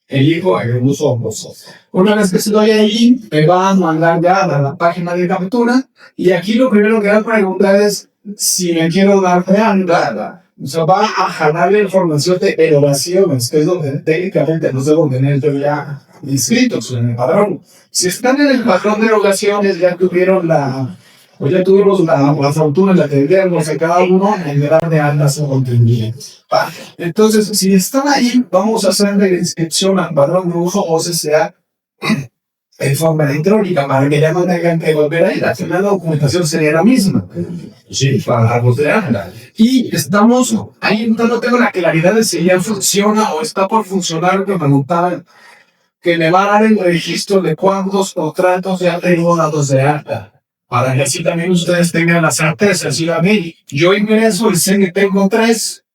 Speaker 1: elijo el uso gozoso. Una vez que estoy ahí, me va a mandar ya a la página de captura y aquí lo primero que va a preguntar es si me quiero dar de alta. O sea, va a jalar la información de erogaciones, que es donde técnicamente los debo tener yo ya inscritos en el padrón. Si están en el padrón de erogaciones, ya tuvieron pues ya tuvimos la fortuna, la tenemos de cada uno en dar de alta su contenido. Entonces, si están ahí, vamos a hacer la inscripción al padrón de uso OCCA en forma electrónica para que ya no tengan que volver a ir. Al final la documentación sería la misma. Sí, para postearla. Y estamos ahí, no tengo la claridad de si ya funciona o está por funcionar, que me preguntaban que me va a dar el registro de cuántos contratos ya tengo datos de alta. Para que así también ustedes tengan la certeza. Si a mí, yo ingreso y sé que tengo 3,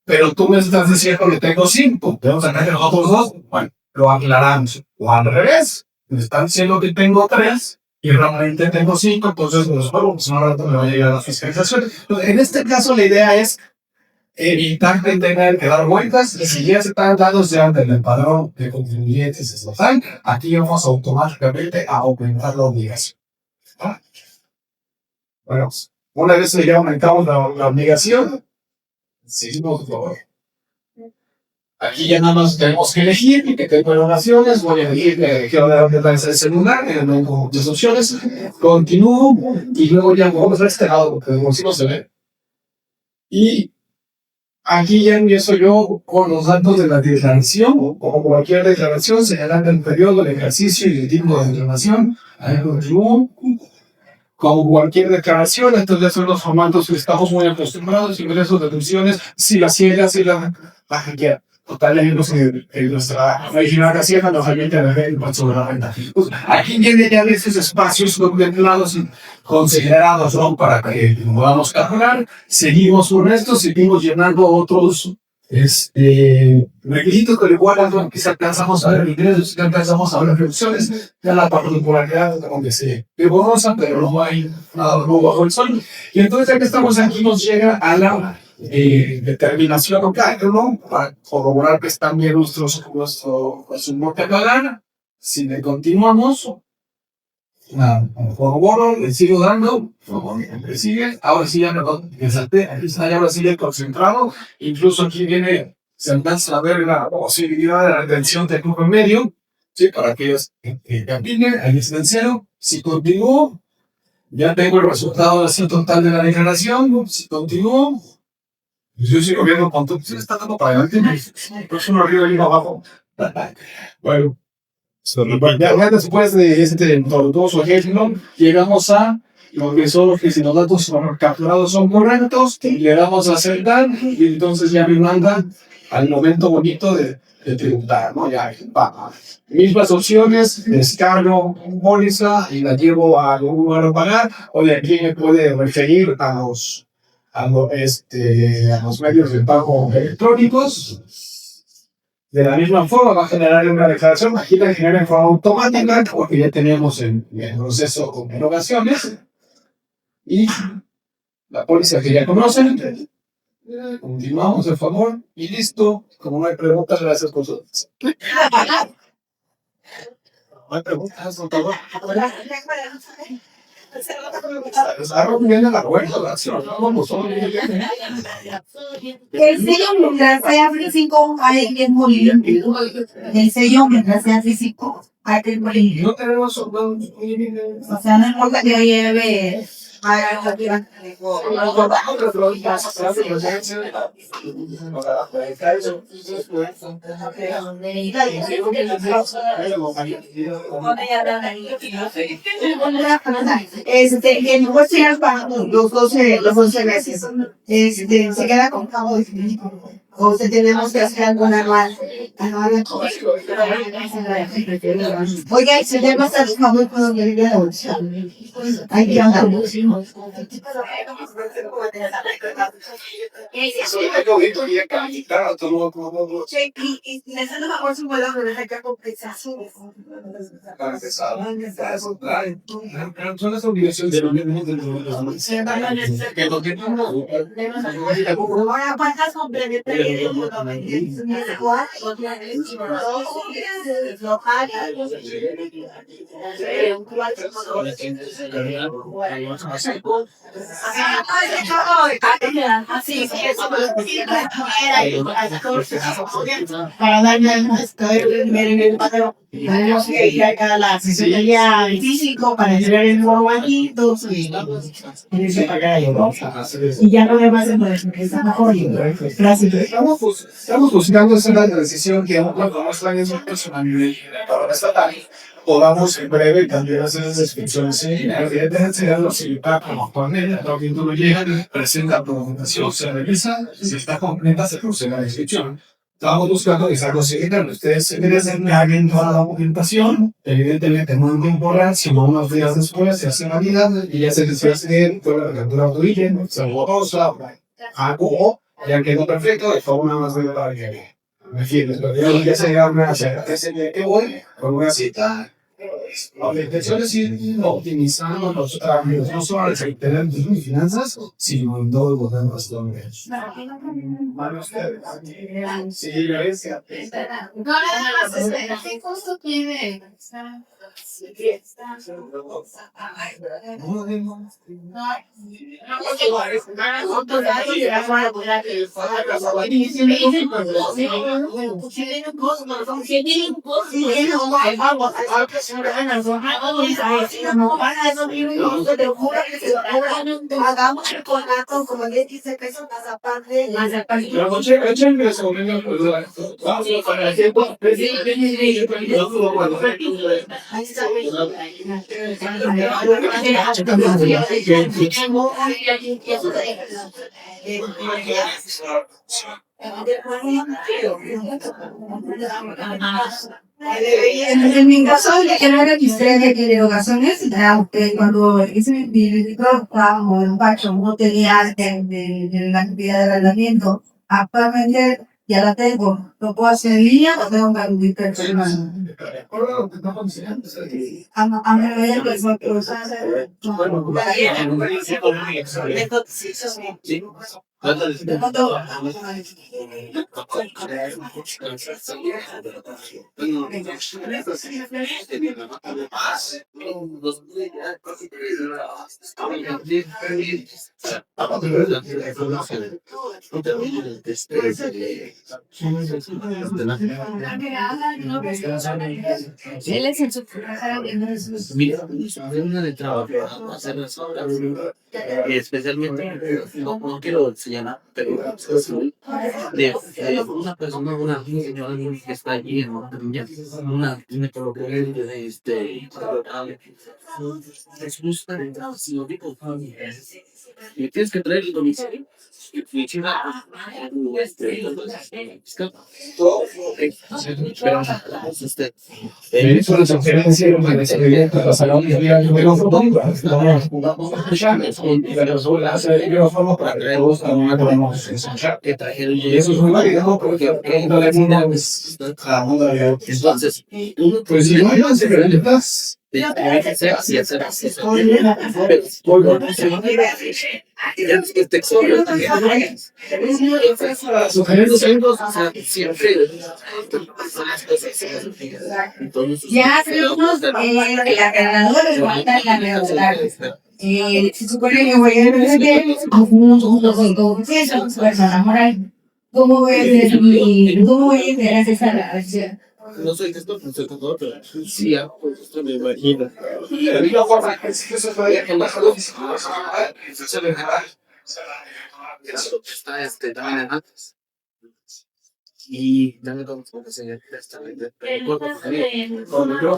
Speaker 1: pero tú me estás diciendo que tengo 5. Tengo que sacar los otros 2. Bueno, lo aclaramos. O al revés, me están diciendo que tengo 3 y realmente tengo 5, entonces pues no rato me va a llegar la fiscalización. Entonces, en este caso, la idea es evitar que tengan que dar vueltas y si ya se están dados ya en el padrón de contribuyentes estatal, aquí vamos automáticamente a aumentar la obligación. ¿Ah? Bueno, una vez que ya aumentamos la obligación, seguimos por favor. Aquí ya nada más tenemos que elegir y que tengo erogaciones. Voy a elegir que quiero dar de el celular, tengo muchas opciones. Continúo y luego ya vamos a este lado porque de si no se ve. Y aquí ya empiezo yo con los datos de la declaración. Como cualquier declaración, señalando el periodo, el ejercicio y el tipo de declaración. Ahí continúo. Como cualquier declaración, estos ya son los formatos que estamos muy acostumbrados, ingresos, deducciones, si la ciega, si la que total, en nuestra original de Hacienda nos permite ver el impuesto sobre la renta. Pues, aquí vienen ya esos espacios contemplados y considerados, ¿no? Para que podamos calcular. Seguimos con esto, seguimos llenando otros requisitos que igual quizá alcanzamos a ver ingresos, que alcanzamos a ver reducciones, ya la particularidad donde se borrosa, pero no hay nada nuevo bajo el sol. Y entonces ya que estamos aquí nos llega a la determinación local, ¿no? Para corroborar que están bien nuestro importe a pagar. Si le continuamos, corroboro, le sigo dando, le sigue, ahora sí ya me salté, aquí está ya ahora sí ya concentrado, incluso aquí viene, se alcanza a ver la posibilidad de la retención del grupo en medio, ¿sí? Para aquellos que caminen, ahí está en 0, si continúo, ya tengo el resultado del total de la declaración, si continúo, yo sigo viendo cuánto, sí está dando para adelante, pues uno arriba y uno abajo, bueno. Ya después de este tortuoso ejemplo, llegamos a lo que son que si los datos capturados son correctos, le damos a aceptar y entonces ya me mandan al momento bonito de tributar, ¿no? Ya va. Mismas opciones, descargo póliza y la llevo a algún lugar a pagar, o de aquí me puede referir a los medios de pago electrónicos. De la misma forma va a generar una declaración, aquí la genera en forma automática, porque ya tenemos el proceso con erogaciones. Y la póliza que ya conocen. Continuamos, por favor. Y listo. Como no hay preguntas, gracias por su atención. No hay preguntas, por favor. Está rompiendo la rueda,
Speaker 5: El sello mientras sea físico hay que morir. El sello mientras sea físico hay que morir.
Speaker 1: No tenemos
Speaker 5: O sea, no importa que lleve que no voy a para los 12 meses. Se queda con cabo definitivo. O si tenemos que hacer alguna más. Oiga, si tenemos que hacer favor con los de la bolsa. Hay que andar. Y les dan una bolsa muy grande, les hay que compensación.
Speaker 1: Son las obligaciones de
Speaker 5: Ahora, ¿cuántas complementos?
Speaker 2: Para darle más ver el patio, tenemos que ir acá a la asesoría físico para entrar el nuevo bajito y se pagar ahí, ¿no? Y ya no me más de nuevo, porque está mejor. Gracias.
Speaker 1: Estamos buscando hacer la transición que cuando más planes son personalidad para estatal podamos en breve también hacer las descripciones. Evidentemente, los impactos como actualmente, lo que tú lo llegan, presenta documentación, se revisa, si está completa, se procede a la descripción. Estamos buscando que sea considerable. Ustedes se merecen que hagan toda la documentación, evidentemente no en temporal, sino unos días después, se hace Navidad y ya se les va a hacer toda la captura de origen, se botosa, algo, ya quedó perfecto, de forma más de la que me fíjate, pero ya se llega a una que voy con una cita. La intención es ir optimizando los trámites, no solo al sector de finanzas, sino en todo el gobierno estadounidense. Para ustedes. Sí, gracias.
Speaker 4: No, nada más, ¿qué costo tiene?
Speaker 2: Hagamos el conato, como le dice, que son las aparte. Ahí está.
Speaker 4: En mi caso, yo no registré de derogaciones, aunque cuando hice mi trabajo en Pacho, no tenía de la actividad de arrendamiento. Actualmente ya la tengo, lo puedo hacer en línea o tengo que acudir personal. A mí me pues lo que él es en su
Speaker 7: Mira, una de trabajo, hacer las obras, especialmente, no quiero señalar, pero de una persona, una señora que está allí en Montevideo, me colocó les gusta, si lo digo, y tienes que traer el domicilio.
Speaker 1: Por la sugerencia de la experiencia, la salón de día, yo no vamos a escuchar, y la persona hace el micrófono para que todos también podamos escuchar. Y eso es muy válido porque en realidad es
Speaker 7: Entonces,
Speaker 1: pues si no hay más diferentes,
Speaker 4: ya tenemos el arrendador de la regular. Se supone que voy a ver con persona moral. ¿Cómo voy a hacer esa relación?
Speaker 7: no soy gestor, no soy contador, pero sí, pues esto me imagino.
Speaker 1: de la misma forma que si eso fue en baja oficina, se le da.
Speaker 7: Eso está también en antes. Y también como que se está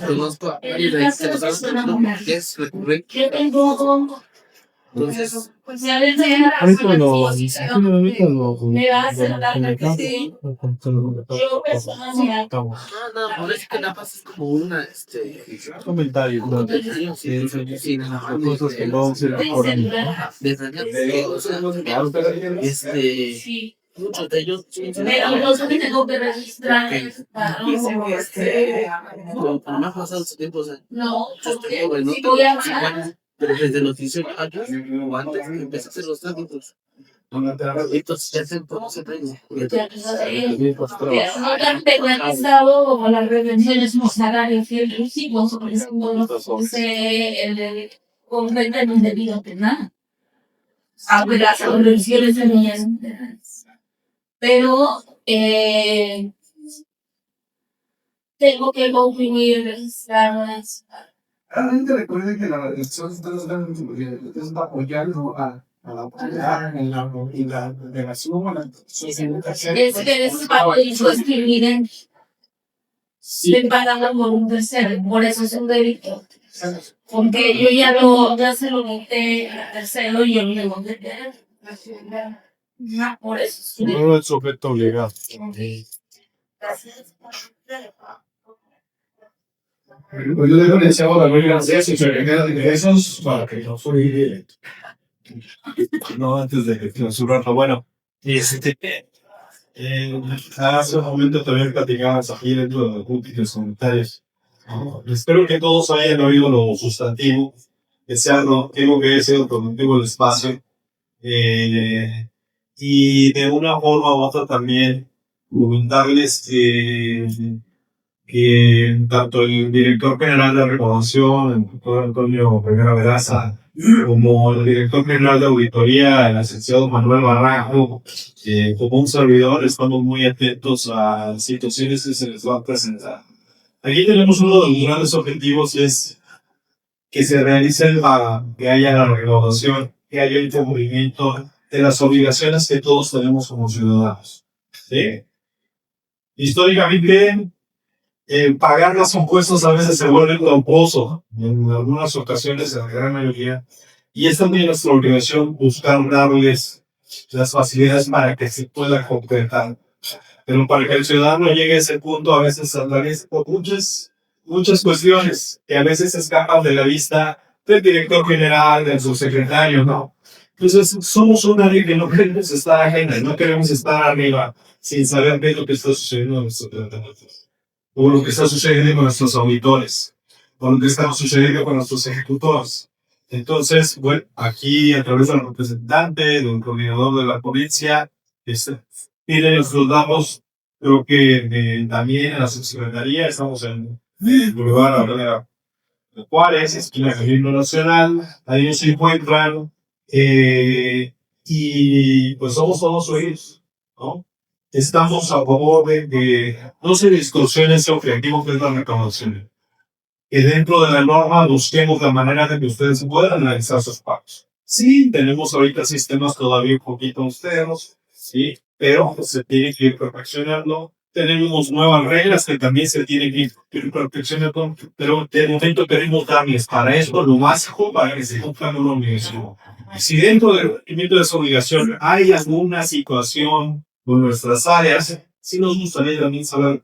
Speaker 7: conozco a varios de estos que es recurrente. Entonces,
Speaker 3: Pues ya les doy la me va a hacer la que yo personalmente
Speaker 7: no, parece que la paz es como una,
Speaker 6: Comentarios, ¿no?
Speaker 7: sí,
Speaker 6: Cosas que no se mejoran.
Speaker 3: sí.
Speaker 7: Muchos de ellos
Speaker 3: Pero yo tengo que registrar.
Speaker 7: como me ha pasado su tiempo, o sea,
Speaker 3: No,
Speaker 7: yo
Speaker 3: porque
Speaker 7: estoy bueno,
Speaker 3: si voy a hablar.
Speaker 7: pero desde los 18 años o antes empecé a hacer los trámites Entonces, ya sé cómo se trae.
Speaker 3: No tan penalizado como las retenciones por salarios y el recibo, sobre todo con renta indebida penal. Aunque las retenciones serían. Pero tengo que concluir las.
Speaker 1: Realmente recuerde que la elección es apoyarlo a la autoridad en la relación con la sociedad.
Speaker 3: Es que es parte de su escribir separado por un tercero, por eso es un delito. Porque yo ya se lo monté al tercero y yo no le monté. Por eso es un delito.
Speaker 6: No es sujeto obligado.
Speaker 1: Yo le decía a la gracias y se le queda de ingresos para que no soy directo.
Speaker 6: No, antes de clausurarlo. Bueno, hace un momento también platicabas aquí dentro de los comentarios. Espero que todos hayan oído lo sustantivo, que sea lo que es el productivo del espacio. Y de una forma u otra también comentarles que tanto el director general de recaudación, el doctor Antonio Rivera Veraza, como el director general de auditoría, el licenciado Manuel Barranco, como un servidor, estamos muy atentos a las situaciones que se les van a presentar. Aquí tenemos uno de los grandes objetivos, es que se realice que haya la recaudación, que haya el cumplimiento de las obligaciones que todos tenemos como ciudadanos. ¿Sí? Históricamente, pagar los impuestos a veces se vuelve tramposo, en algunas ocasiones, en la gran mayoría, y es también nuestra obligación buscar darles las facilidades para que se pueda concretar. Pero para que el ciudadano llegue a ese punto, a veces atraviesa por muchas cuestiones que a veces escapan de la vista del director general, del subsecretario, ¿no? Entonces, somos un área que no queremos estar ajena, no queremos estar arriba sin saber qué es lo que está sucediendo en nuestros departamentos, o lo que está sucediendo con nuestros auditores, o lo que está sucediendo con nuestros ejecutores. Entonces, bueno, aquí a través del representante, del coordinador de la provincia, miren, nos damos, creo que también en la subsecretaría, estamos en el lugar de Juárez, esquina del Gobierno Nacional, ahí se encuentran, y pues somos todos oídos, ¿no? Estamos a favor de que no se distorsione ese objetivo que es la recaudación. Que dentro de la norma busquemos la manera de que ustedes puedan analizar sus pagos. Sí, tenemos ahorita sistemas todavía un poquito austeros, sí, pero se tiene que ir perfeccionando. Tenemos nuevas reglas que también se tienen que ir perfeccionando, pero de momento queremos darles para esto lo básico para que se cumplan una obligación. Si dentro del cumplimiento de esa obligación hay alguna situación con nuestras áreas, sí nos gustaría también saber,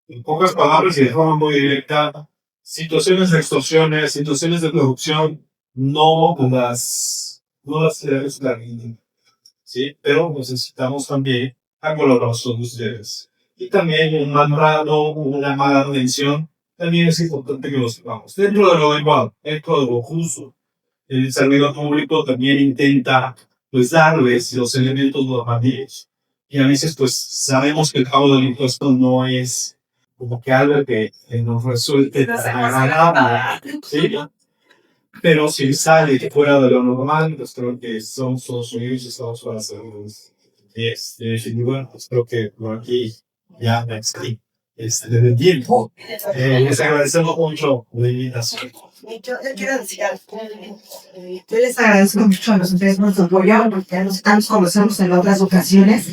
Speaker 6: en pocas palabras y de forma muy directa, situaciones de extorsiones, situaciones de corrupción, no las clarifican, ¿sí? Pero necesitamos también la colaboración de ustedes. Y también un mal trato, una mala atención, también es importante que lo sepamos. Dentro de lo igual, dentro de lo justo, el servidor público también intenta pues darles los elementos normativos. Y a veces pues sabemos que el pago del impuesto no es como que algo que nos resulte agradable, ¿sí? Pero si sale fuera de lo normal, pues creo que somos todos unidos y estamos para hacerlos. Y bueno, pues creo que por aquí ya me explico. Desde el tiempo, les agradecemos mucho la invitación.
Speaker 2: Yo quiero decir algo. Yo les agradezco mucho a los ustedes por su apoyo, porque ya nos conocemos en otras ocasiones.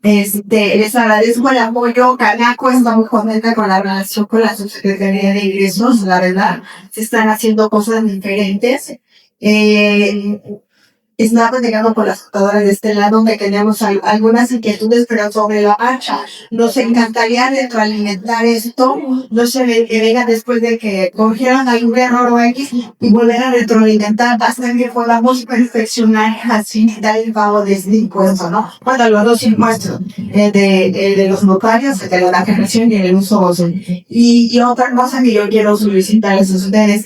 Speaker 2: Les agradezco el apoyo. Canaco está muy contenta con la relación con la Subsecretaría de Ingresos. La verdad, se están haciendo cosas diferentes. Estaba platicando con las computadoras de este lado donde teníamos algunas inquietudes, pero sobre la marcha. Nos encantaría retroalimentar esto. No se ve que venga después de que cogieron algún error o X y volver a retroalimentar hasta que podamos perfeccionar así, dar el pago de este impuesto, ¿no? Bueno, los dos impuestos, el de los notarios, el de la generación y el uso. Y otra cosa que yo quiero solicitarles a ustedes.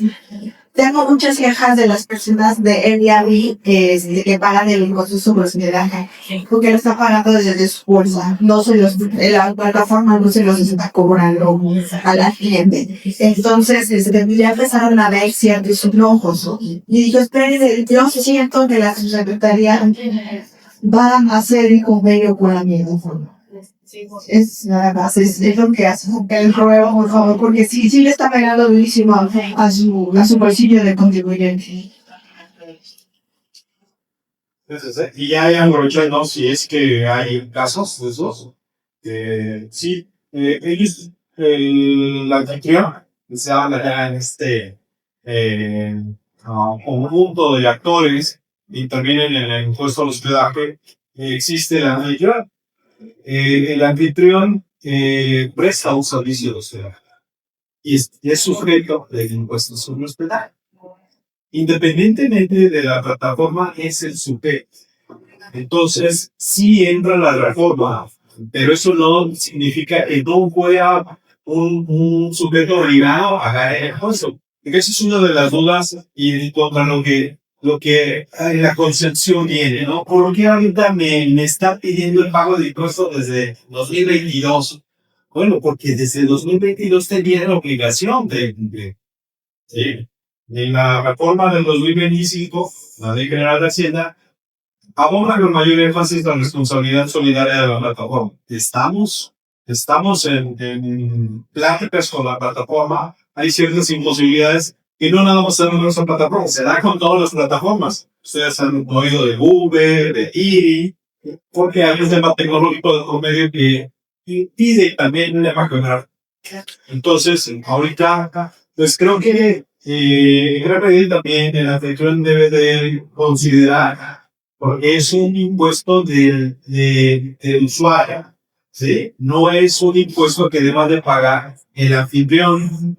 Speaker 2: tengo muchas quejas de las personas de Airbnb que pagan el impuesto sobre hospedaje, porque lo están pagando desde su bolsa. No se los, la plataforma no se los está cobrando a la cliente. Entonces, ya empezaron a ver ciertos enojos. Y dijo, esperen, yo siento que la secretaría va a hacer el convenio con la plataforma. Es nada más, es lo que hace el ruego, por favor, porque sí le está pegando durísimo a su bolsillo de contribuyente.
Speaker 6: Y ya aprovechando, si es que hay casos de esos, sí, ellos, la anfitrión, se habla en este conjunto de actores, y también en el impuesto al hospedaje, existe la anfitrión. El anfitrión presta un servicio de hospedaje y es sujeto del impuesto sobre hospedaje. Independientemente de la plataforma, es el sujeto. Entonces, sí entra la reforma, pero eso no significa que no pueda un sujeto obligado a pagar el impuesto. Porque esa es una de las dudas y contra lo que la concepción viene, ¿no? ¿Por qué ahorita me está pidiendo el pago de impuestos desde 2022? Bueno, porque desde 2022 tenía la obligación de cumplir. Sí. En la reforma del 2025, la Ley General de Hacienda abona con mayor énfasis la responsabilidad solidaria de la plataforma. Estamos en pláticas con la plataforma. Hay ciertas imposibilidades que no nada más en nuestra plataforma, se da con todas las plataformas. Ustedes han oído de Uber, de Iri, porque hay un tema tecnológico de por medio que impide también mejorar. Entonces, ahorita, pues creo que en gran medida también el anfitrión debe de considerar, porque es un impuesto del usuario, ¿sí? No es un impuesto que deba de pagar el anfitrión.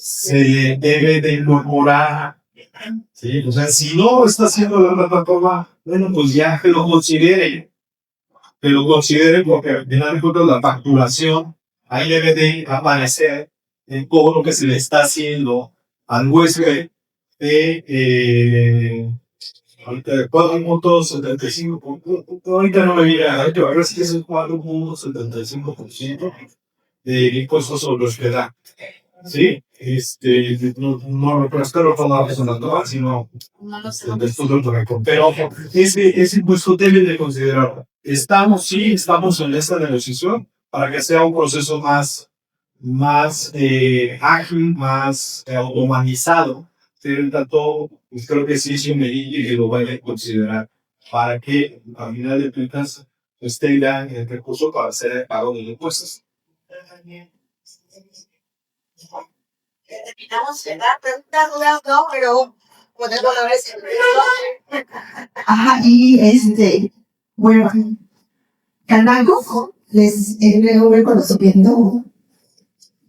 Speaker 6: Se le debe de incorporar, ¿sí? O sea, si no está haciendo la plataforma, bueno, pues ya que lo considere, porque al final de cuentas la facturación ahí debe de aparecer en todo lo que se le está haciendo al huésped de ahorita 4.75%, ahorita no me mira, a ver si es el 4.75% de impuestos sobre hospedaje. Sí, no espero tomar eso natural, sino pero ese impuesto debe de considerarlo. Estamos en esta negociación para que sea un proceso más ágil, más humanizado. Pero tanto, pues creo que sí es un medida que lo vaya a considerar para que a final de cuentas pues tengan el recurso para hacer el pago de impuestos.
Speaker 2: Terminamos, ¿verdad? Preguntas dudas, no, pero podemos ver si ajá, y bueno, Canaco les luego cuando subiendo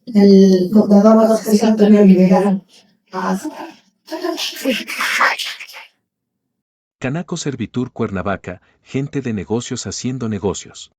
Speaker 2: el contador José Antonio Rivera.
Speaker 8: Canaco Servitur Cuernavaca, gente de negocios haciendo negocios.